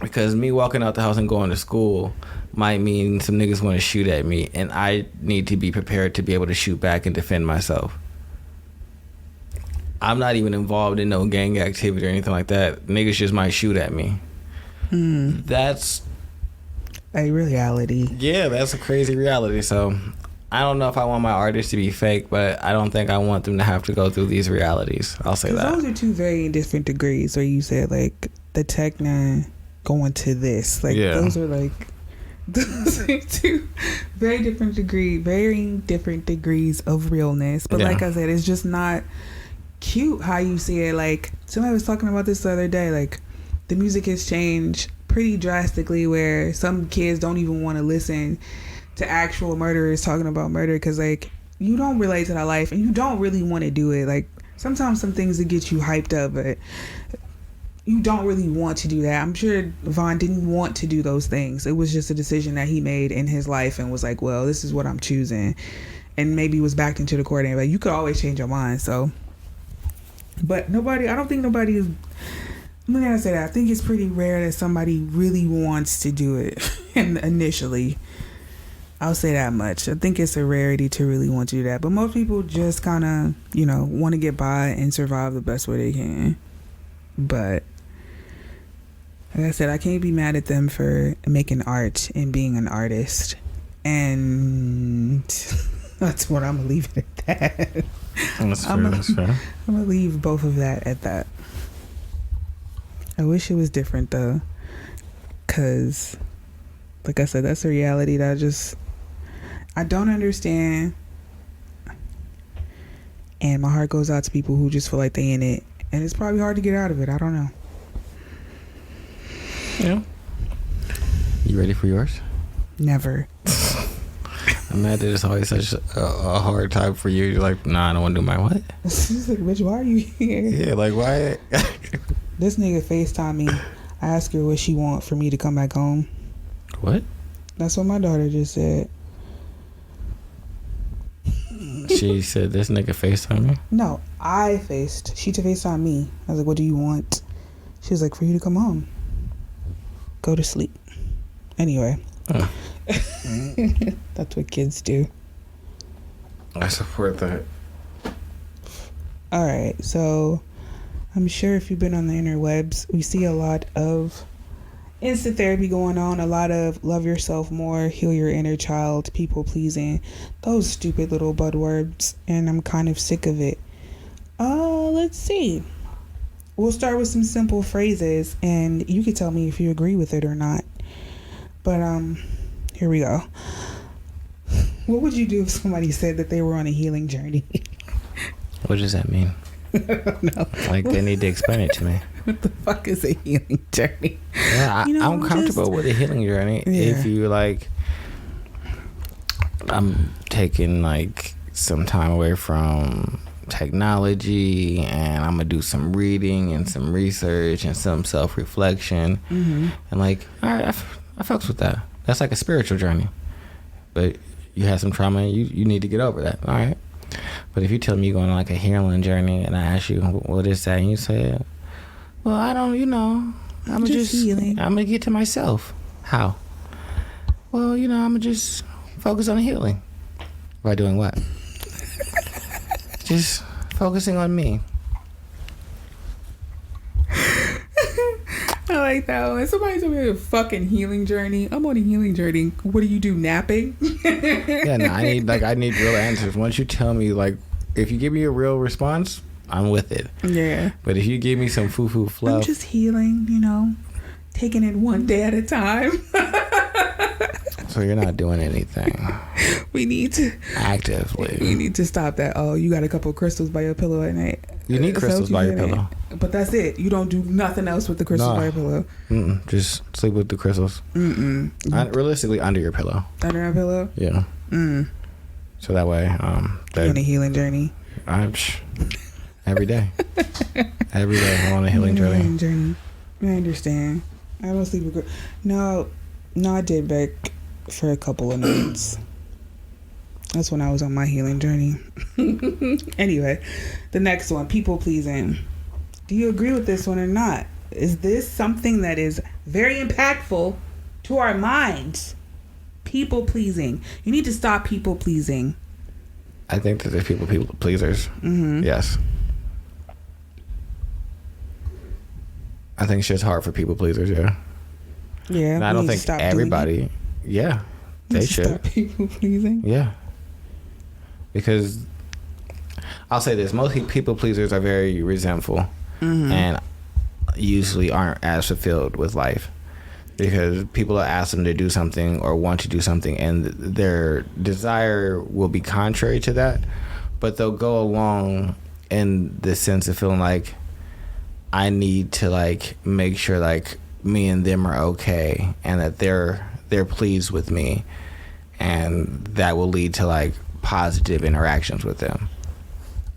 because me walking out the house and going to school might mean some niggas want to shoot at me, and I need to be prepared to be able to shoot back and defend myself. I'm not even involved in no gang activity or anything like that. Niggas just might shoot at me. That's a reality. Yeah, that's a crazy reality. So I don't know if I want my artists to be fake, but I don't think I want them to have to go through these realities. I'll say that. Those are two very different degrees. Where you said like the Tech-9 going to this, like those are like those are two very different degrees of realness. But like I said, it's just not cute how you see it. Like somebody was talking about this the other day. Like the music has changed pretty drastically, where some kids don't even want to listen to actual murderers talking about murder because like you don't relate to that life and you don't really want to do it. Like sometimes some things that get you hyped up, but you don't really want to do that. I'm sure Von didn't want to do those things. It was just a decision that he made in his life and was like, well, this is what I'm choosing, and maybe was backed into the court. And like, you could always change your mind. So But nobody, I don't think nobody is. I'm gonna say that. I think it's pretty rare that somebody really wants to do it. And initially, I'll say that much. I think it's a rarity to really want to do that. But most people just kind of, want to get by and survive the best way they can. But like I said, I can't be mad at them for making art and being an artist. And that's what I'm gonna leave it at that. That's fair. That's fair. I'm gonna leave both of that at that. I wish it was different though, cause like I said, that's a reality that I don't understand, and my heart goes out to people who just feel like they in it, and it's probably hard to get out of it. I don't know. Yeah. You ready for yours? Never. I'm mad that it's always such a hard time for you. You're like, nah, I don't want to do my what? She's like, bitch, why are you here? Yeah, like why? This nigga FaceTime me. I ask her what she want for me to come back home. What? That's what my daughter just said. She said this nigga FaceTime me? No, she to FaceTime me. I was like, what do you want? She was like, for you to come home. Go to sleep. Anyway. That's what kids do. I support that. Alright, so I'm sure if you've been on the interwebs, we see a lot of instant therapy going on, a lot of love yourself more, heal your inner child, people pleasing, those stupid little buzzwords, and I'm kind of sick of it. Let's see. We'll start with some simple phrases, and you can tell me if you agree with it or not. But here we go. What would you do if somebody said that they were on a healing journey? What does that mean? I don't know. Like, they need to explain it to me. What the fuck is a healing journey? Yeah, I'm comfortable with a healing journey. Yeah. If you like, I'm taking like some time away from technology, and I'm gonna do some reading and some research and some self-reflection. Mm-hmm. And like, all right, I fucks with that. That's like a spiritual journey. But you had some trauma and you need to get over that. All right. But if you tell me you're going on like a healing journey and I ask you, what is that? And you say, well, I don't, I'm just healing. I'm going to get to myself. How? Well, I'm going to just focus on healing. By doing what? Just focusing on me. I like that one. Somebody told me a fucking healing journey. I'm on a healing journey. What do you do? Napping? Yeah, no, I need real answers. Once you tell me, like, if you give me a real response, I'm with it. Yeah. But if you give me some foo-foo fluff, I'm just healing, taking it one day at a time. so you're not doing anything. We need to actively. stop that. Oh, you got a couple of crystals by your pillow at night. You need crystals by your pillow. But that's it. You don't do nothing else with the crystals by your pillow. Just sleep with the crystals. Realistically, under your pillow. Under your pillow? Yeah. So that way, on a healing journey. Every day. Every day I'm on a healing journey. I understand. I don't sleep with No, I did back for a couple of nights. That's when I was on my healing journey. Anyway, the next one, people pleasing. Do you agree with this one or not? Is this something that is very impactful to our minds? People pleasing. You need to stop people pleasing. I think that there's people pleasers. Mm-hmm. Yes. I think shit's hard for people pleasers, yeah. Yeah. And I don't think everybody. Yeah. They should. Stop people pleasing. Yeah. Because I'll say this, most people pleasers are very resentful and usually aren't as fulfilled with life because people will ask them to do something or want to do something and their desire will be contrary to that, but they'll go along in the sense of feeling like I need to like make sure like me and them are okay and that they're pleased with me, and that will lead to like positive interactions with them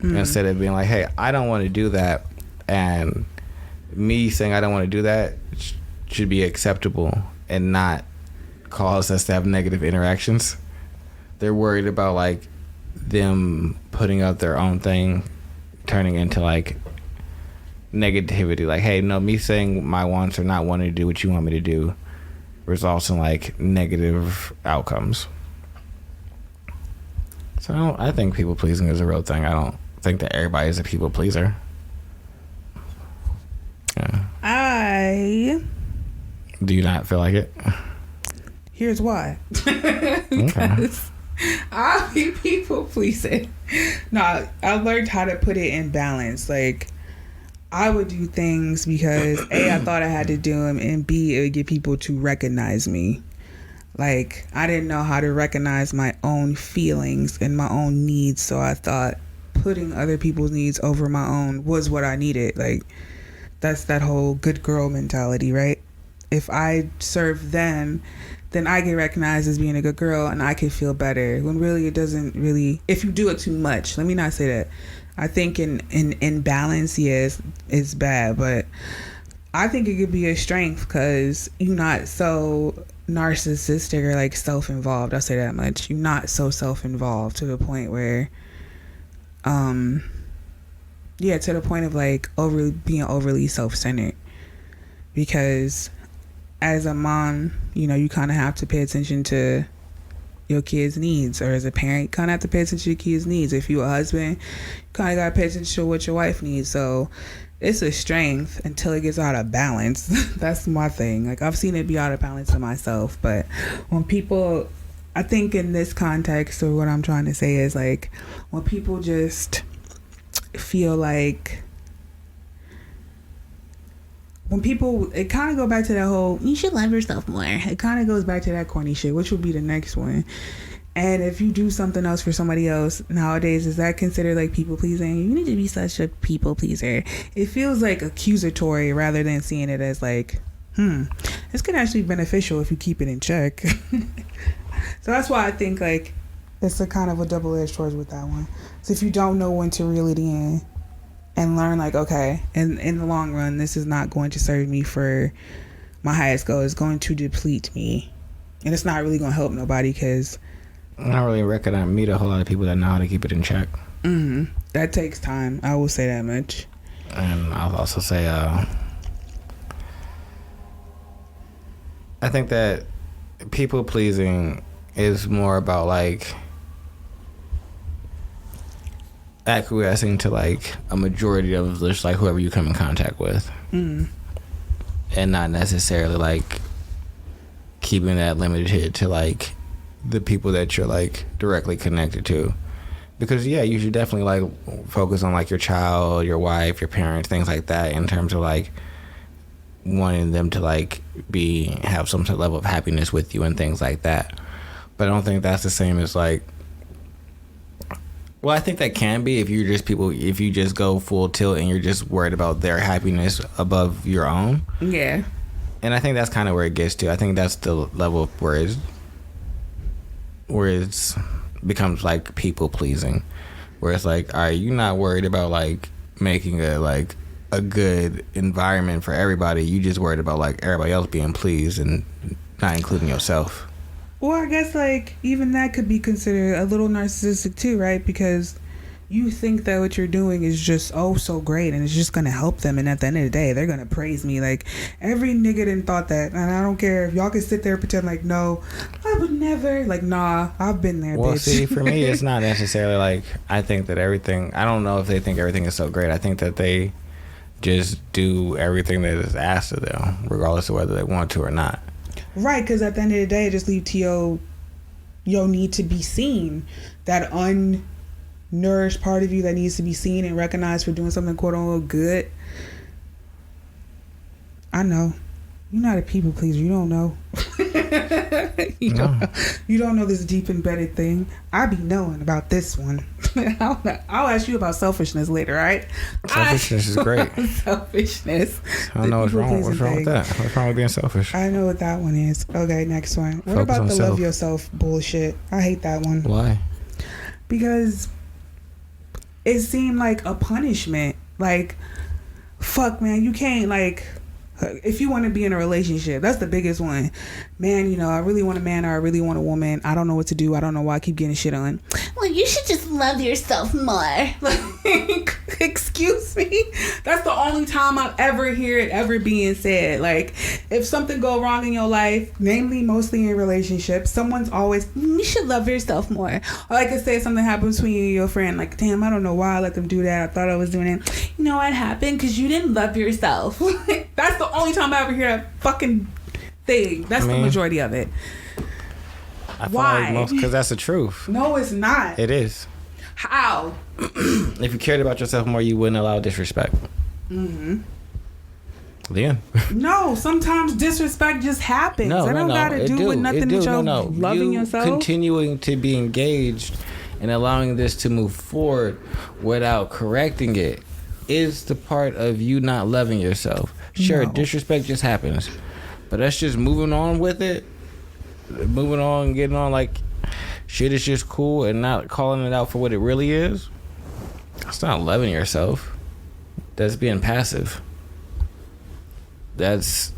instead of being like, hey, I don't want to do that, and me saying I don't want to do that should be acceptable and not cause us to have negative interactions. They're worried about like them putting out their own thing turning into like negativity. Like, hey, no, me saying my wants or not wanting to do what you want me to do results in like negative outcomes. So I think people pleasing is a real thing. I don't think that everybody is a people pleaser. Yeah. Do you not feel like it? Here's why. Okay. I'll be people pleasing. No, I learned how to put it in balance. Like, I would do things because A, I thought I had to do them, and B, it would get people to recognize me. Like, I didn't know how to recognize my own feelings and my own needs, so I thought putting other people's needs over my own was what I needed. Like, that's that whole good girl mentality, right? If I serve them, then I get recognized as being a good girl and I can feel better. When really it doesn't really, if you do it too much, let me not say that. I think in balance, yes, it's bad, but I think it could be a strength because you're not so narcissistic or like self-involved. I'll say that much. You're not so self-involved to the point where, to the point of like being overly self-centered. Because as a mom, you kind of have to pay attention to your kids' needs, or as a parent, you kind of have to pay attention to your kids' needs. If you're a husband, you kind of got to pay attention to what your wife needs. So it's a strength until it gets out of balance. That's my thing. Like, I've seen it be out of balance to myself, but when people, I think in this context, or what I'm trying to say is like, when people just feel like, when people, it kind of go back to that whole, you should love yourself more. It kind of goes back to that corny shit, which will be the next one. And if you do something else for somebody else nowadays, is that considered like people pleasing? You need to be such a people pleaser. It feels like accusatory rather than seeing it as like, this could actually be beneficial if you keep it in check. So that's why I think like it's a kind of a double-edged sword with that one. So if you don't know when to reel it in and learn like, okay, and in the long run, this is not going to serve me for my highest goal. It's going to deplete me. And it's not really going to help nobody because I don't really reckon I meet a whole lot of people that know how to keep it in check. That takes time. I will say that much. And I'll also say, I think that people pleasing is more about like acquiescing to like a majority of just like whoever you come in contact with, and not necessarily like keeping that limited to like the people that you're like directly connected to. Because you should definitely like focus on like your child, your wife, your parents, things like that, in terms of like wanting them to like have some sort of level of happiness with you and things like that. But I don't think that's the same as like, well, I think that can be if you just go full tilt and you're just worried about their happiness above your own. Yeah. And I think that's kind of where it gets to. I think that's the level of where it's becomes like people pleasing, where it's like, all right, you're not worried about like making a good environment for everybody. You just worried about like everybody else being pleased and not including yourself. Well, I guess like even that could be considered a little narcissistic too, right? Because you think that what you're doing is just so great and it's just gonna help them, and at the end of the day they're gonna praise me. Like, every nigga done thought that, and I don't care if y'all can sit there and pretend like, no, I would never. Like, nah, I've been there. Well, bitch. see, for me it's not necessarily like I think that everything, I don't know if they think everything is so great. I think that they just do everything that is asked of them regardless of whether they want to or not. Right, because at the end of the day, it just leave to your need to be seen. That unnourished part of you that needs to be seen and recognized for doing something quote unquote good. I know. You're not a people pleaser. You don't know. You don't know this deep embedded thing. I be knowing about this one. I'll ask you about selfishness later, all right? Selfishness is great. Selfishness. I don't know what's wrong with that. What's wrong with being selfish? I know what that one is. Okay, next one. What Focus about on the self. love yourself bullshit? I hate that one. Why? Because it seemed like a punishment. Like, fuck, man, you can't, like, if you want to be in a relationship, that's the biggest one. Man, I really want a man or I really want a woman. I don't know what to do. I don't know why I keep getting shit on. Well, well, you should just love yourself more. Like, excuse me? That's the only time I've ever hear it ever being said. Like, if something go wrong in your life, namely mostly in relationships, someone's always, you should love yourself more. Or like I say something happens between you and your friend, like, damn, I don't know why I let them do that. I thought I was doing it. You know what happened? Because you didn't love yourself. That's the only time I ever hear that fucking thing. That's the majority of it. Why? Because that's the truth. No, it's not. It is. How? If you cared about yourself more, you wouldn't allow disrespect. Mm-hmm. Then. No, sometimes disrespect just happens. No, that don't gotta do with nothing with your loving yourself. Continuing to be engaged and allowing this to move forward without correcting it is the part of you not loving yourself. Sure, disrespect just happens, but that's just moving on with it. Moving on, getting on like shit is just cool and not calling it out for what it really is. That's not loving yourself. That's being passive. That's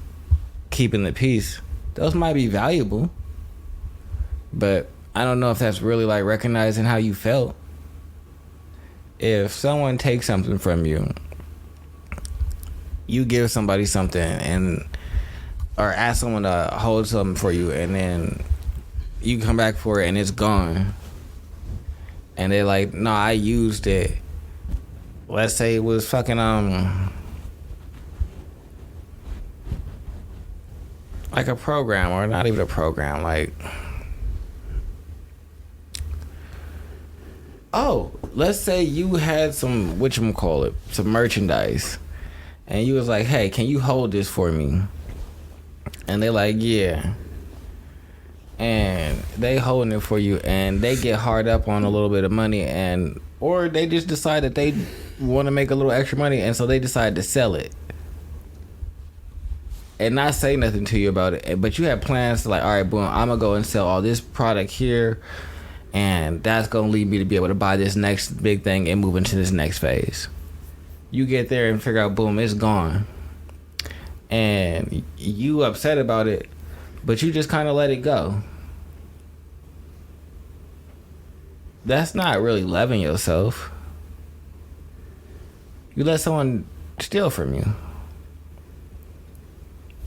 keeping the peace. Those might be valuable, but I don't know if that's really like recognizing how you felt. If someone takes something from you, you give somebody something and or ask someone to hold something for you, and then you come back for it and it's gone, and they're like, no, I used it. Let's say it was fucking like a program, or not even a program, like, oh, let's say you had some whatchamacallit, some merchandise, and you was like, hey, can you hold this for me? And they like, yeah. And they holding it for you, and they get hard up on a little bit of money, and or they just decide that they want to make a little extra money, and so they decide to sell it and not say nothing to you about it. But you have plans to like, all right, boom, I'm gonna go and sell all this product here, and that's gonna lead me to be able to buy this next big thing and move into this next phase. You get there and figure out, boom, it's gone. And you upset about it, but you just kind of let it go. That's not really loving yourself. You let someone steal from you.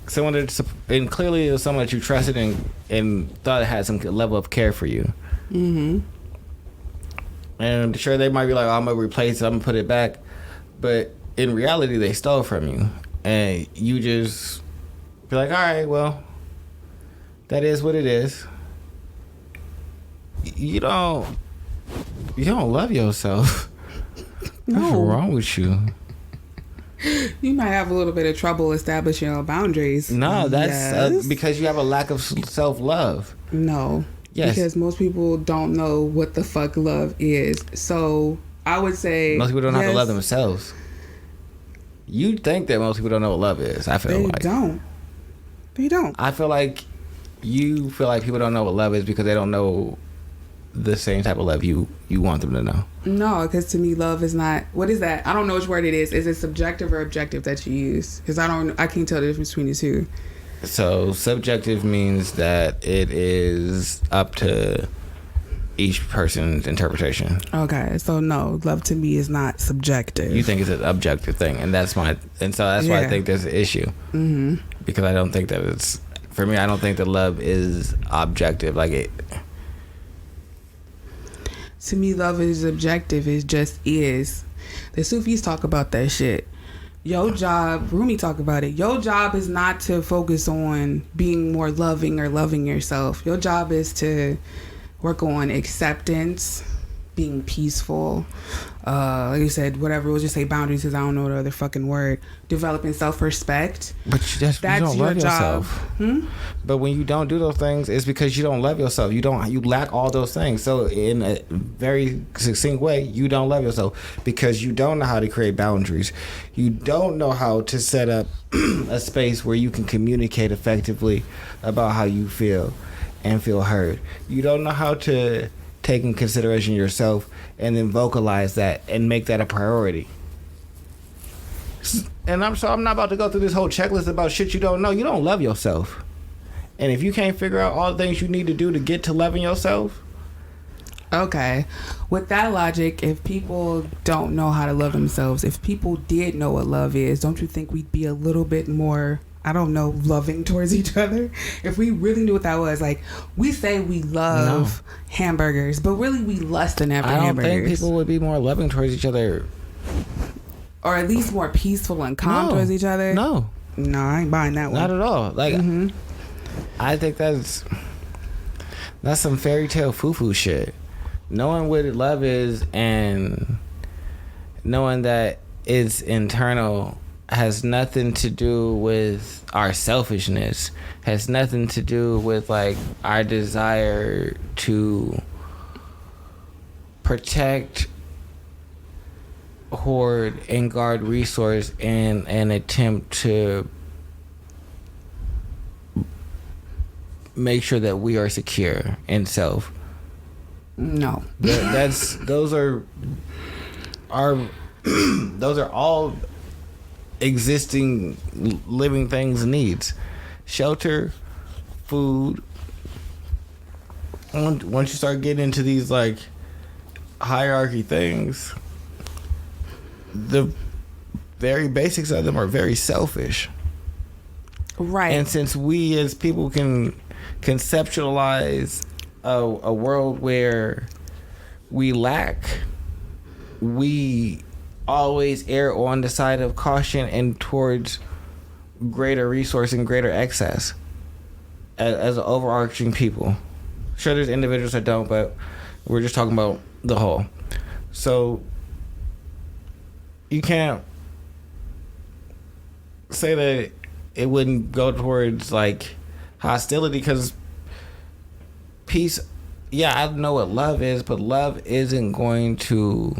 Someone that, and clearly it was someone that you trusted and thought it had some level of care for you. Mm-hmm. And sure, they might be like, oh, I'm gonna replace it, I'm gonna put it back, but in reality, they stole from you. And you just be like, all right, well, that is what it is. You don't love yourself. No. What's wrong with you? You might have a little bit of trouble establishing your boundaries. No, that's because you have a lack of self-love. No. Yes. Because most people don't know what the fuck love is. So I would say most people don't have to love themselves. You think that most people don't know what love is. I feel like They don't. I feel like you feel like people don't know what love is because they don't know the same type of love you want them to know. No, because to me, love is not. What is that? I don't know which word it is. Is it subjective or objective that you use? Because I can't tell the difference between the two. So subjective means that it is up to each person's interpretation. Okay, so no, love to me is not subjective. You think it's an objective thing, and that's why I think there's an issue. Mm-hmm. Because I don't think that it's, for me, I don't think that love is objective. Like it. To me, love is objective. It just is. The Sufis talk about that shit. Your job, Rumi talk about it. Your job is not to focus on being more loving or loving yourself. Your job is to work on acceptance, being peaceful, like you said, whatever, we'll just say boundaries because I don't know the other fucking word. Developing self-respect. But that's you don't your love yourself. But when you don't do those things, it's because you don't love yourself. You lack all those things. So in a very succinct way, you don't love yourself because you don't know how to create boundaries. You don't know how to set up a space where you can communicate effectively about how you feel and feel heard. You don't know how to take in consideration yourself and then vocalize that and make that a priority. And I'm not about to go through this whole checklist about shit you don't know. You don't love yourself. And if you can't figure out all the things you need to do to get to loving yourself, Okay. With that logic, if people don't know how to love themselves, if people did know what love is, don't you think we'd be a little bit more, I don't know, loving towards each other? If we really knew what that was. Like, we say we love hamburgers, but really we lusting after hamburgers. I don't think people would be more loving towards each other. Or at least more peaceful and calm towards each other. No, I ain't buying that one. not at all. Like, I think that's some fairy tale foo-foo shit. Knowing what love is and knowing that it's internal has nothing to do with our selfishness, has nothing to do with like our desire to protect, hoard, and guard resource in an attempt to make sure that we are secure in self. No. Those are all existing living things needs. Shelter, food. Once you start getting into these like hierarchy things, the very basics of them are very selfish. Right. And since we as people can conceptualize a world where we lack, we always err on the side of caution and towards greater resource and greater excess as an overarching people. Sure, there's individuals that don't, but we're just talking about the whole. So you can't say that it wouldn't go towards like hostility, because peace, yeah, I know what love is, but love isn't going to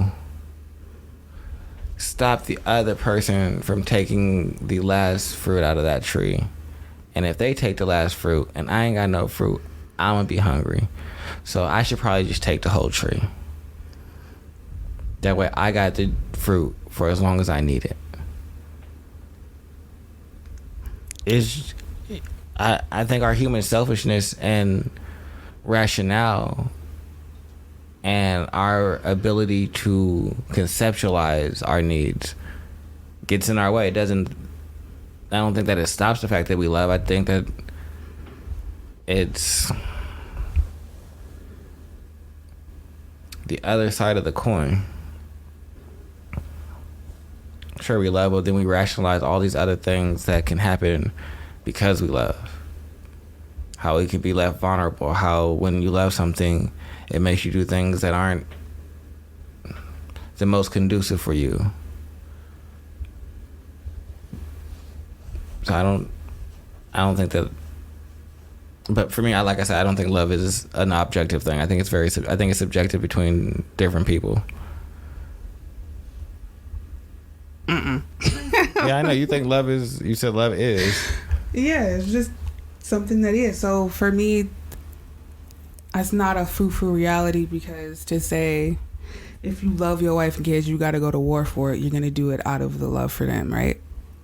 stop the other person from taking the last fruit out of that tree. And if they take the last fruit and I ain't got no fruit, I'm gonna be hungry. So I should probably just take the whole tree. That way I got the fruit for as long as I need it. I think our human selfishness and rationale and our ability to conceptualize our needs gets in our way. I don't think that it stops the fact that we love. I think that it's the other side of the coin. Sure, we love, but then we rationalize all these other things that can happen because we love. How it can be left vulnerable. How when you love something, it makes you do things that aren't the most conducive for you. So I don't think that. But for me, like I said, I don't think love is an objective thing. I think it's subjective between different people. Yeah, I know you think love is. You said love is. Yeah, it's just something that is. So for me, it's not a foo-foo reality, because to say if you love your wife and kids, you got to go to war for it. You're going to do it out of the love for them, right?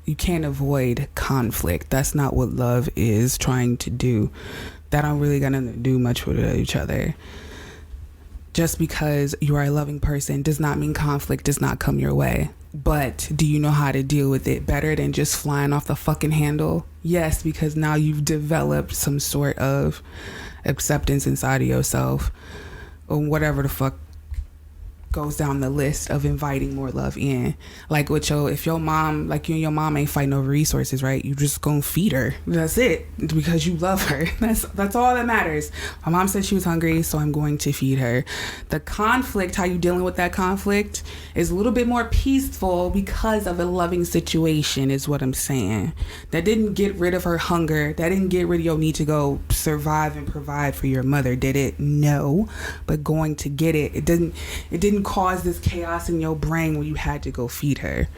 You can't avoid conflict. That's not what love is trying to do. That aren't really going to do much with each other. Just because you are a loving person does not mean conflict does not come your way. But do you know how to deal with it better than just flying off the fucking handle? Yes, because now you've developed some sort of acceptance inside of yourself, or whatever the fuck goes down the list of inviting more love in. Like with if your mom, like you and your mom ain't fighting over resources, right? You just gonna feed her. That's it, because you love her. That's all that matters. My mom said she was hungry, so I'm going to feed her. The conflict, how you dealing with that conflict, is a little bit more peaceful because of a loving situation, is what I'm saying. That didn't get rid of her hunger. That didn't get rid of your need to go survive and provide for your mother, did it? No. But going to get it, it didn't cause this chaos in your brain when you had to go feed her.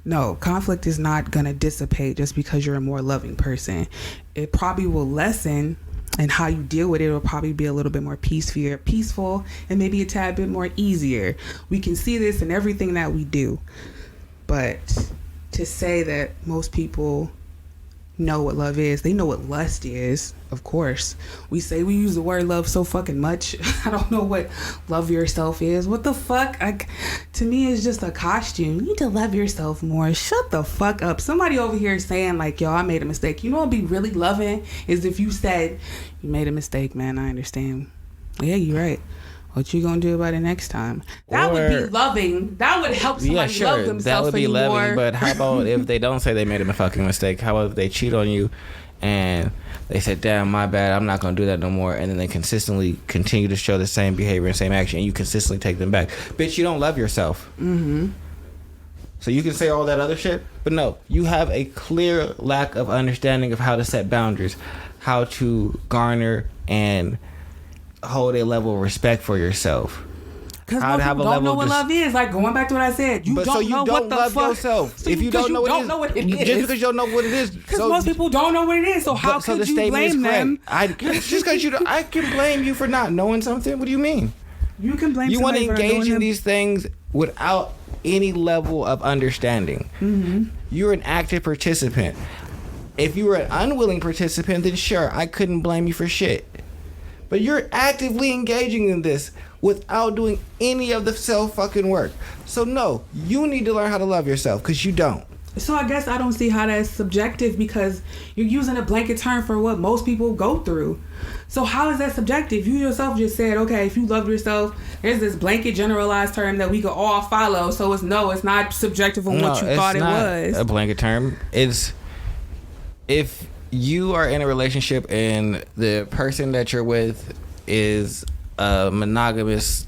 No, conflict is not going to dissipate just because you're a more loving person. It probably will lessen, and how you deal with it will probably be a little bit more peaceful, and maybe a tad bit more easier. We can see this in everything that we do. But to say that most people know what love is. They know what lust is, of course. We use the word love so fucking much. I don't know what love yourself is. What the fuck? To me, it's just a costume. You need to love yourself more. Shut the fuck up. Somebody over here saying like, yo, I made a mistake. You know what would be really loving is if you said, you made a mistake, man. I understand. Yeah, you're right. What you gonna do about it next time? That would be loving. That would help somebody love themselves. That would be loving. More. But how about if they don't say they made a fucking mistake? How about if they cheat on you and they said, "Damn, my bad. I'm not gonna do that no more," and then they consistently continue to show the same behavior and same action, and you consistently take them back? Bitch, you don't love yourself. Mm-hmm. So you can say all that other shit, but no, you have a clear lack of understanding of how to set boundaries, how to garner and hold a level of respect for yourself. Because most people don't know what love is. Like, going back to what I said, you don't know what the fuck. Yourself. So if you don't know what it is, just because you don't know what it is, because most people don't know what it is. So how could you blame them? Just because I can blame you for not knowing something. What do you mean? You can blame. You want to engage in them. these things without any level of understanding. Mm-hmm. You're an active participant. If you were an unwilling participant, then sure, I couldn't blame you for shit. But you're actively engaging in this without doing any of the self-fucking work. So no, you need to learn how to love yourself, because you don't. So I guess I don't see how that's subjective, because you're using a blanket term for what most people go through. So how is that subjective? You yourself just said, okay, if you love yourself, there's this blanket generalized term that we could all follow. So it's not subjective on what you thought it was. A blanket term. It's if you are in a relationship and the person that you're with is a monogamous,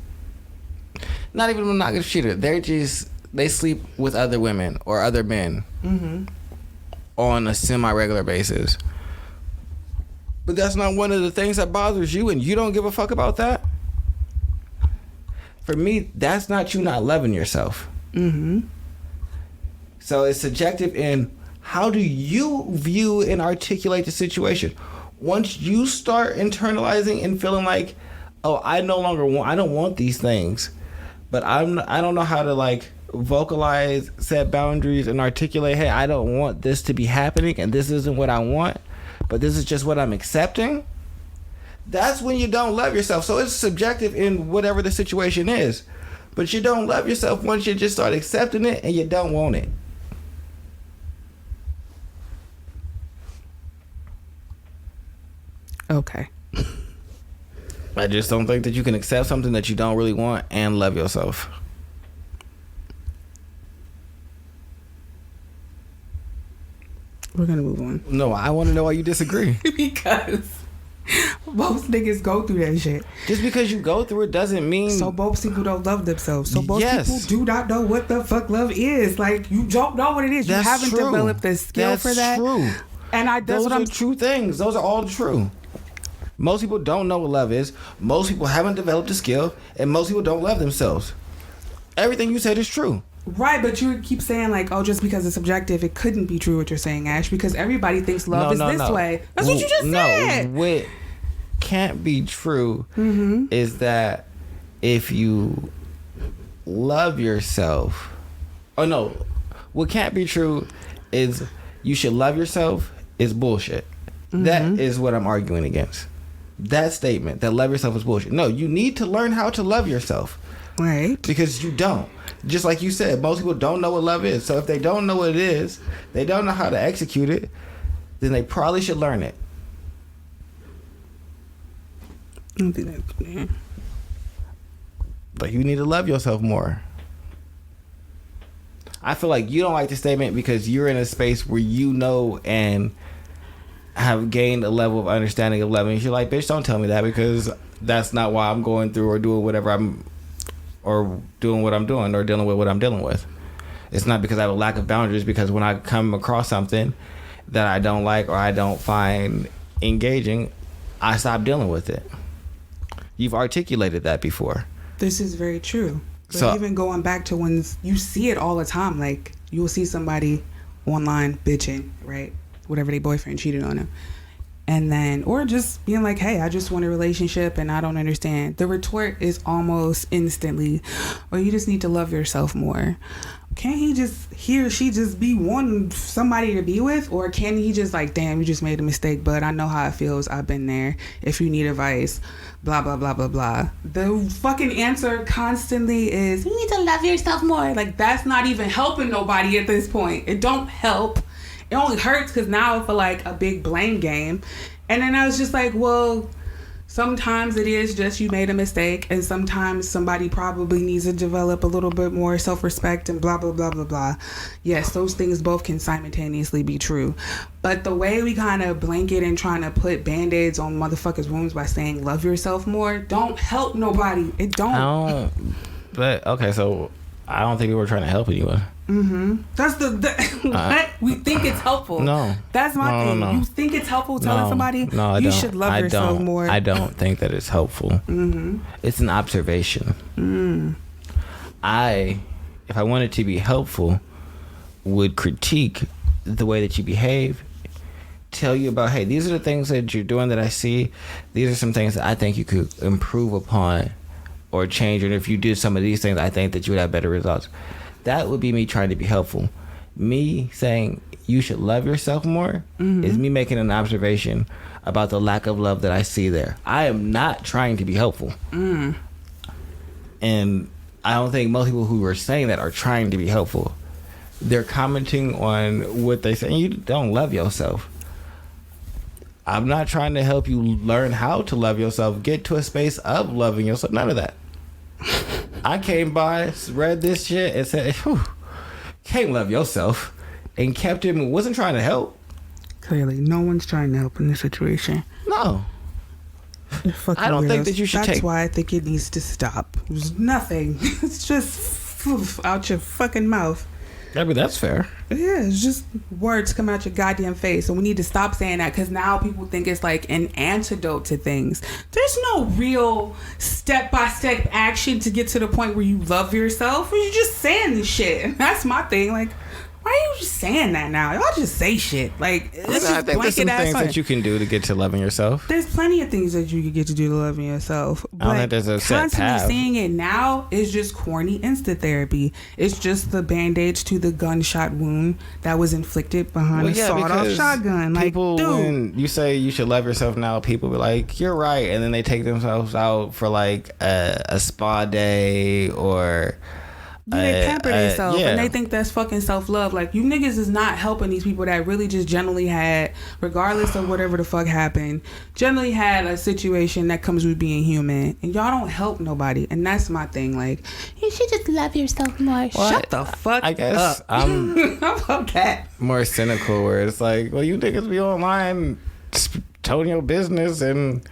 not even a monogamous cheater. They sleep with other women or other men on a semi-regular basis. But that's not one of the things that bothers you, and you don't give a fuck about that. For me, that's not you not loving yourself. Mm-hmm. So it's subjective in how do you view and articulate the situation. Once you start internalizing and feeling like, oh, I don't want these things, but I don't know how to like vocalize, set boundaries, and articulate, hey, I don't want this to be happening, and this isn't what I want, but this is just what I'm accepting. That's when you don't love yourself. So it's subjective in whatever the situation is, but you don't love yourself once you just start accepting it and you don't want it. Okay. I just don't think that you can accept something that you don't really want and love yourself. We're gonna move on. No, I want to know why you disagree. Because most niggas go through that shit. Just because you go through it doesn't mean... So most people don't love themselves. So most people do not know what the fuck love is. Like, you don't know what it is. That's you haven't true. developed the skill for that. That's true. And those are true things. Those are all true. Most people don't know what love is. Most people haven't developed the skill, and most people don't love themselves. Everything you said is true. Right, but you keep saying like, oh, just because it's subjective, it couldn't be true what you're saying, Ash, because everybody thinks love is this way. That's what you just said. No, what can't be true is that if you love yourself... Oh, no. What can't be true is you should love yourself is bullshit. That is what I'm arguing against. That statement, that love yourself is bullshit. No, you need to learn how to love yourself. Right. Because you don't. Just like you said, most people don't know what love is. So if they don't know what it is, they don't know how to execute it, then they probably should learn it. I don't think that's fair. But you need to love yourself more. I feel like you don't like the statement because you're in a space where you know and have gained a level of understanding of love. And you're like, bitch, don't tell me that, because that's not why I'm going through or doing whatever or doing what I'm doing or dealing with what I'm dealing with. It's not because I have a lack of boundaries, because when I come across something that I don't like or I don't find engaging, I stop dealing with it. You've articulated that before. This is very true. But even going back to when you see it all the time, like you'll see somebody online bitching, right? Whatever their boyfriend cheated on them. And then, or just being like, hey, I just want a relationship and I don't understand. The retort is almost instantly, well, you just need to love yourself more. can't he or she just be wanting somebody to be with? Or can he just like, damn, you just made a mistake, but I know how it feels. I've been there. If you need advice, blah, blah, blah, blah, blah. The fucking answer constantly is, you need to love yourself more. Like, that's not even helping nobody at this point. It don't help. It only hurts because now I feel like a big blame game. And then I was just like, well, sometimes it is just you made a mistake, and sometimes somebody probably needs to develop a little bit more self-respect and blah, blah, blah, blah, blah. Yes, those things both can simultaneously be true. But the way we kind of blanket and trying to put Band-Aids on motherfuckers' wounds by saying love yourself more don't help nobody. It don't. But, okay, so I don't think we were trying to help anyone. That's what? We think it's helpful. No. That's my thing. No. You think it's helpful telling somebody you should love yourself more. I don't think that it's helpful. It's an observation. If I wanted to be helpful, would critique the way that you behave, tell you about, hey, these are the things that you're doing that I see. These are some things that I think you could improve upon or change. And if you did some of these things, I think that you would have better results. That would be me trying to be helpful. Me saying you should love yourself more is me making an observation about the lack of love that I see there. I am not trying to be helpful. And I don't think most people who are saying that are trying to be helpful. They're commenting on what they say. You don't love yourself. I'm not trying to help you learn how to love yourself. Get to a space of loving yourself. None of that. I came by, read this shit, and said, can't love yourself. And kept it, wasn't trying to help. Clearly, no one's trying to help in this situation. No. I don't think that you should That's why I think it needs to stop. There's nothing. It's just out your fucking mouth. I mean, that's fair. Yeah, it's just words come out your goddamn face. And we need to stop saying that, because now people think it's like an antidote to things. There's no real step-by-step action to get to the point where you love yourself. You're just saying this shit. And that's my thing. Like, why are you just saying that now? Y'all just say shit. Like, it's I think there's some things fun. that you can do to get to loving yourself. There's plenty of things that you can get to do to loving yourself. I don't think there's a set constantly path. saying it now is just corny insta therapy. It's just the band-aids to the gunshot wound that was inflicted behind a sawed-off shotgun. Like, people, dude. when you say you should love yourself now, people be like, you're right. And then they take themselves out for like a spa day or... They pamper themselves and they think that's fucking self-love. Like, you niggas is not helping these people that really just generally had, regardless of whatever the fuck happened, generally had a situation that comes with being human, and y'all don't help nobody. And that's my thing. Like, you should just love yourself more. Shut the fuck I guess up. I'm How about that? more cynical, where it's like, well, you niggas be online telling your business and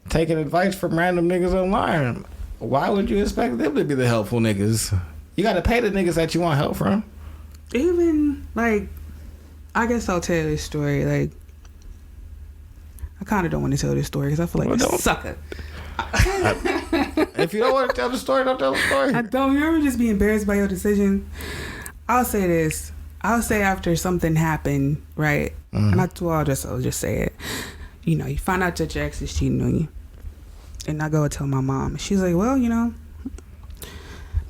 taking advice from random niggas online. Why would you expect them to be the helpful niggas? You gotta pay the niggas that you want help from. Even, like, I guess I'll tell this story. Like, I kind of don't want to tell this story because I feel like a sucker. If you don't want to tell the story, don't tell the story. I don't. You ever just be embarrassed by your decision? I'll say this. I'll say after something happened, right? And I'll just say it. You know, you find out that your ex is cheating on you. And I go and tell my mom. She's like, well, you know,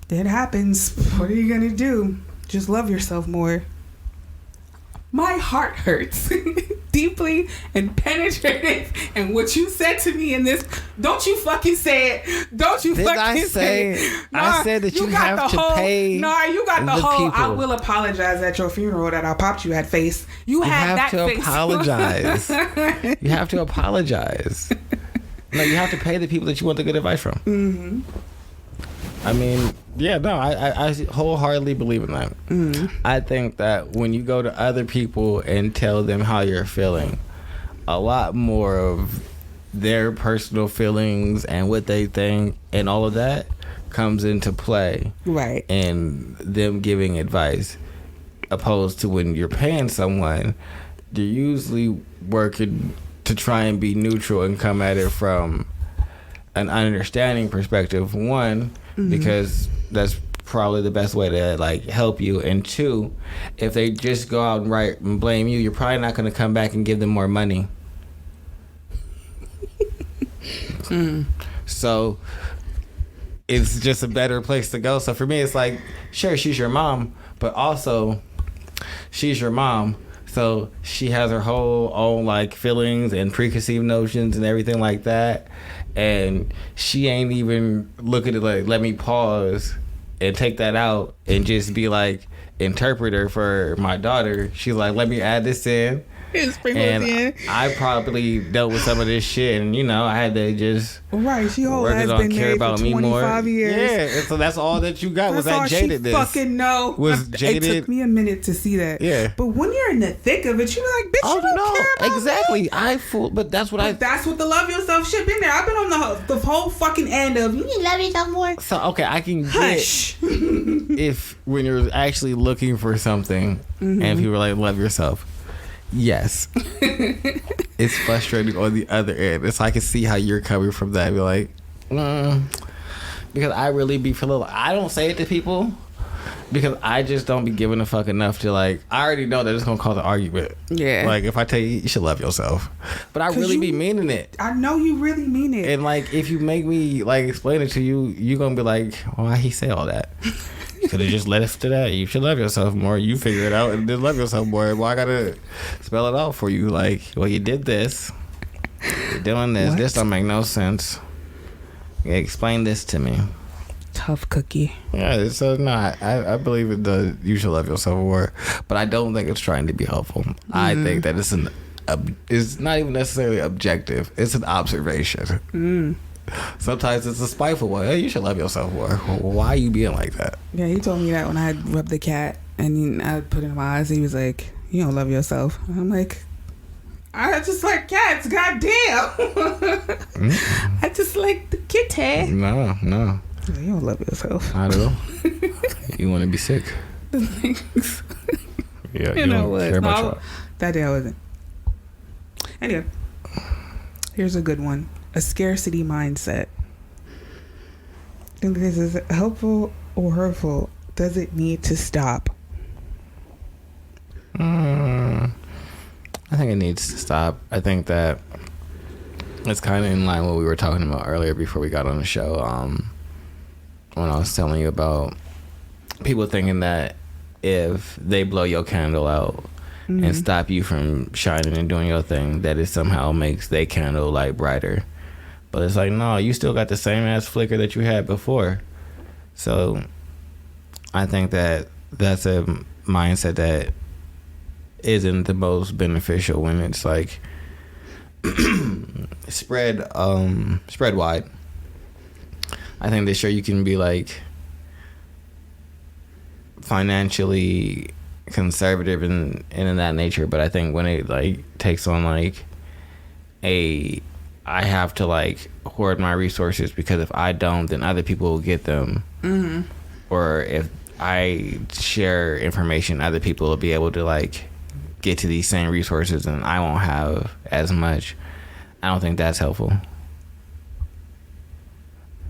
it happens. What are you gonna do? Just love yourself more. My heart hurts deeply and penetrated. And what you said to me in this, don't you fucking say it. Don't you fucking say it. I said that you have to pay. Nah, you got the whole. people. I will apologize at your funeral that I popped you at face. You have that to face. apologize. You have to apologize. No, you have to pay the people that you want the good advice from. Mm-hmm. I mean, yeah, no, I wholeheartedly believe in that. I think that when you go to other people and tell them how you're feeling, a lot more of their personal feelings and what they think and all of that comes into play. Right. And them giving advice, opposed to when you're paying someone, they're usually working to try and be neutral and come at it from an understanding perspective. One, because that's probably the best way to like help you, and two, if they just go out and right and blame you, you're probably not going to come back and give them more money. So it's just a better place to go. So for me, it's like, sure, she's your mom, but also she's your mom. So she has her whole own like feelings and preconceived notions and everything like that. And she ain't even looking at like, let me pause and take that out and just be like interpreter for my daughter. She's like, let me add this in. And I probably dealt with some of this shit, and I had to just she whole has been married for 25 years. Yeah, and so that's all that you got. That's was that all jadedness? She fucking know. Was jaded. It took me a minute to see that. Yeah, but when you're in the thick of it, you be like, bitch, you don't care about exactly. Me. But that's what that's what the love yourself shit been there. I've been on the whole fucking end of you love yourself more. So okay, I can get if when you're actually looking for something, and if you were like love yourself. Yes. It's frustrating on the other end. It's I can see how you're coming from that. Be like, because I really be feeling like, I don't say it to people because I just don't be giving a fuck enough to like, I already know that it's gonna cause an argument. Yeah. Like if I tell you should love yourself, but I really be meaning it. I know you really mean it. And like if you make me like explain it to you, you're gonna be like, why he say all that? Could have just led us to that. You should love yourself more. You figure it out and then love yourself more. Well, I gotta spell it out for you. Like, well, you did this. You're doing this. What? This don't make no sense. Yeah, explain this to me. Tough cookie. Yeah, so no, I believe it does. You should love yourself more, but I don't think it's trying to be helpful. I think that it's not even necessarily objective. It's an observation. Sometimes it's a spiteful one. Hey, you should love yourself more. Why are you being like that? Yeah, he told me that when I had rubbed the cat and I put it in my eyes. He was like, you don't love yourself. I'm like, I just like cats. Goddamn. I just like the kitty. No. You don't love yourself. Not at all. You want to be sick. Yeah, you know what? Care about your... That day I wasn't. Anyway, here's a good one. A scarcity mindset. Think this is helpful or hurtful? Does it need to stop? I think it needs to stop. I think that it's kind of in line with what we were talking about earlier before we got on the show. When I was telling you about people thinking that if they blow your candle out and stop you from shining and doing your thing, that it somehow makes their candle light brighter. But it's like, no, you still got the same ass flicker that you had before. So I think that that's a mindset that isn't the most beneficial when it's like spread wide. I think that sure you can be like financially conservative and in that nature, but I think when it like takes on like I have to like hoard my resources because if I don't, then other people will get them. Or if I share information, other people will be able to like get to these same resources and I won't have as much. I don't think that's helpful.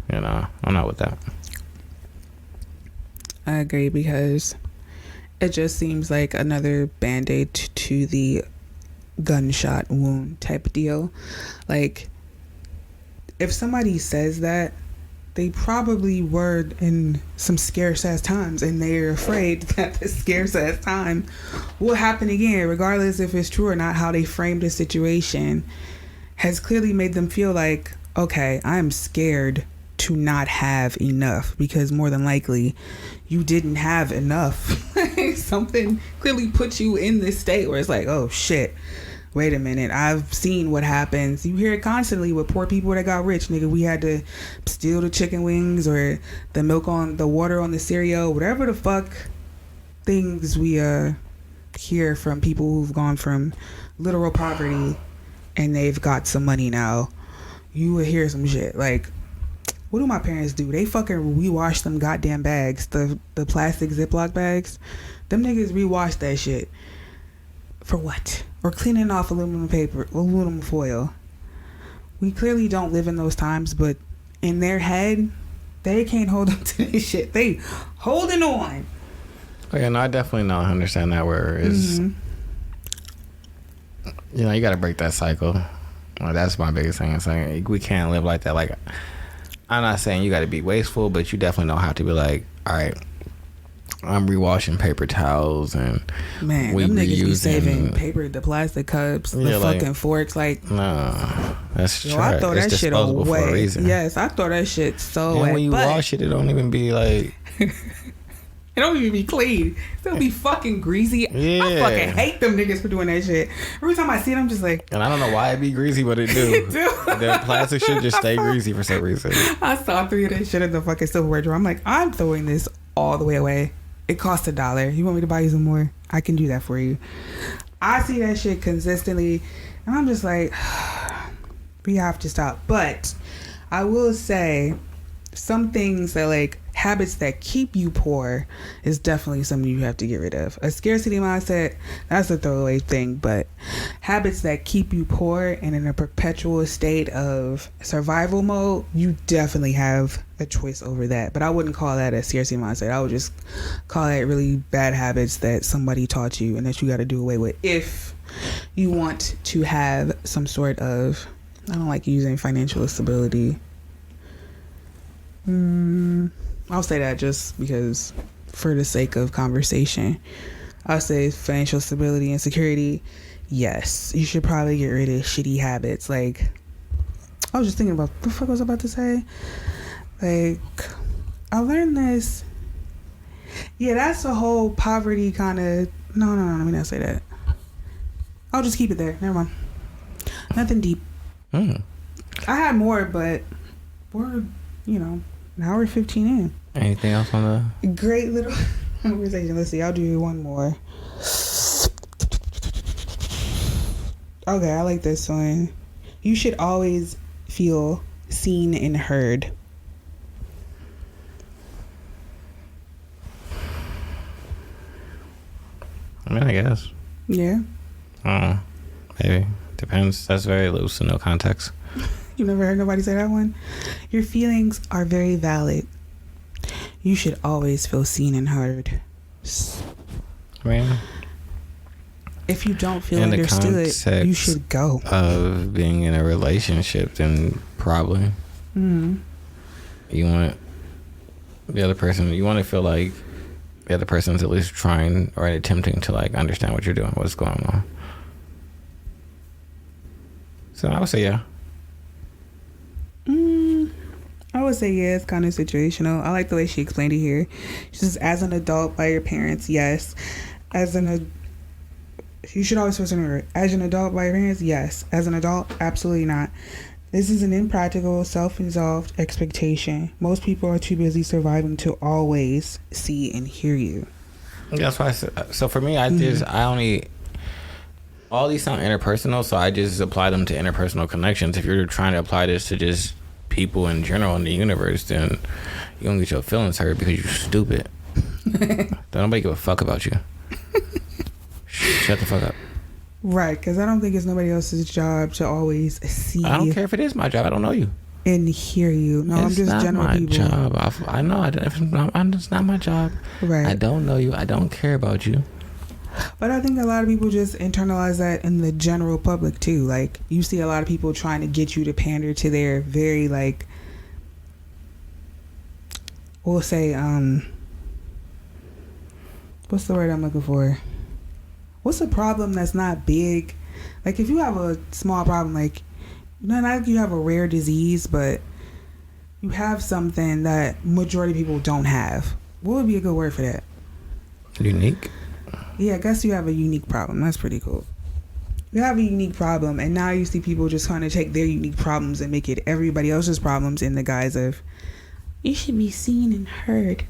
I'm not with that. I agree because it just seems like another band-aid to the gunshot wound type of deal. Like, if somebody says that, they probably were in some scarce ass times and they're afraid that the scarce ass time will happen again, regardless if it's true or not. How they framed the situation has clearly made them feel like, okay, I'm scared to not have enough because more than likely you didn't have enough. Something clearly put you in this state where it's like, oh shit, wait a minute, I've seen what happens. You hear it constantly with poor people that got rich. Nigga, we had to steal the chicken wings or the milk on the water on the cereal, whatever the fuck things we hear from people who've gone from literal poverty and they've got some money now. You would hear some shit like, what do my parents do? They fucking rewash them goddamn bags, the plastic Ziploc bags. Them niggas rewash that shit. For what? Or cleaning off aluminum foil. We clearly don't live in those times, but in their head, they can't hold up to this shit. They holding on. Oh yeah, no, I definitely don't understand that where is you gotta break that cycle. Well, that's my biggest thing. It's like we can't live like that. Like I'm not saying you got to be wasteful, but you definitely know how to be like, all right, I'm rewashing paper towels and Man, we them niggas be reusing- saving paper, the plastic cups, the Yeah, like- fucking forks. Like, no, that's yo, trash. I throw It's that shit disposable for a away. reason. Yes, I throw that shit so And away. when you but wash it, it don't even be like. it don't even be clean. It still be fucking greasy. I Yeah. fucking hate them niggas for doing that shit. Every time I see it, I'm just like, And I don't know why it be greasy, but it do. It do. The plastic shit just stay greasy for some reason. I saw 3 of that shit in the fucking silverware drawer. I'm like, I'm throwing this all the way away. It costs $1. You want me to buy you some more? I can do that for you. I see that shit consistently, and I'm just like, we have to stop. But I will say, some things that like habits that keep you poor is definitely something you have to get rid of. A scarcity mindset, that's a throwaway thing, but habits that keep you poor and in a perpetual state of survival mode, you definitely have a choice over that. But I wouldn't call that a scarcity mindset. I would just call that really bad habits that somebody taught you and that you got to do away with if you want to have some sort of, I don't like using financial stability. I'll say that just because for the sake of conversation. I'll say financial stability and security. Yes, you should probably get rid of shitty habits. Like, I was just thinking about what the fuck was I about to say. Like, I learned this. Yeah, that's a whole poverty kind of. No, let me not say that. I'll just keep it there. Never mind. Nothing deep. I had more, but we're, an hour 15 in. Anything else on the? Great little conversation. Let's see. I'll do one more. Okay, I like this one. You should always feel seen and heard. I mean, I guess. Yeah. Maybe. Depends. That's very loose and no context. You never heard nobody say that one? Your feelings are very valid. You should always feel seen and heard. I mean, If you don't feel in the understood, context you should go. of being in a relationship, then probably you want the other person. You want to feel like the other person's at least trying or attempting to like understand what you're doing, what's going on. So I would say yeah. I would say yeah, it's kind of situational. I like the way she explained it here. She says, as an adult by your parents, yes. You should always listen to her. As an adult by your parents, yes. As an adult, absolutely not. This is an impractical, self-involved expectation. Most people are too busy surviving to always see and hear you. That's why. So for me, I only. All these sound interpersonal, so I just apply them to interpersonal connections. If you're trying to apply this to just people in general in the universe, then you don't get your feelings hurt because you're stupid. Don't nobody give a fuck about you. Shut the fuck up. Right, because I don't think it's nobody else's job to always see I don't care if it is my job. I don't know you. and hear you. No, I'm It's just not general my people. job. I know. It's not my job. Right. I don't know you. I don't care about you. But I think a lot of people just internalize that in the general public too. Like, you see a lot of people trying to get you to pander to their very, like, we'll say, what's the word I'm looking for? What's a problem that's not big? Like, if you have a small problem, like, not like you have a rare disease, but you have something that majority of people don't have. What would be a good word for that? Unique. Yeah, I guess you have a unique problem. That's pretty cool. You have a unique problem, and now you see people just trying to take their unique problems and make it everybody else's problems in the guise of, you should be seen and heard.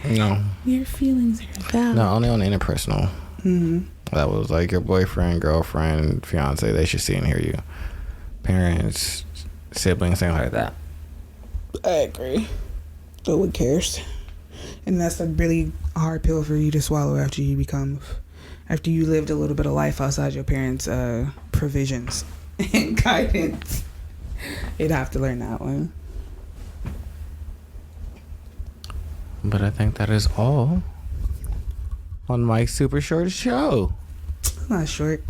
No. Your feelings are valid. No, only on the interpersonal. Mm-hmm. That was like your boyfriend, girlfriend, fiance. They should see and hear you. Parents, siblings, things like that. I agree. But who cares? And that's a really hard pill for you to swallow after you lived a little bit of life outside your parents' provisions and guidance. You'd have to learn that one. But I think that is all on Mike's super short show. Not short.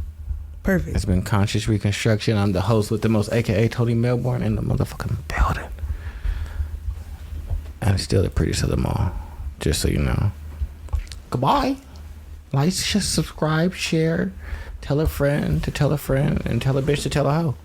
Perfect. It's been Conscious Reconstruction. I'm the host with the most, aka Tony Melbourne, in the motherfucking building. And still the prettiest of them all. Just so you know. Goodbye. Like, just subscribe, share, tell a friend to tell a friend, and tell a bitch to tell a hoe.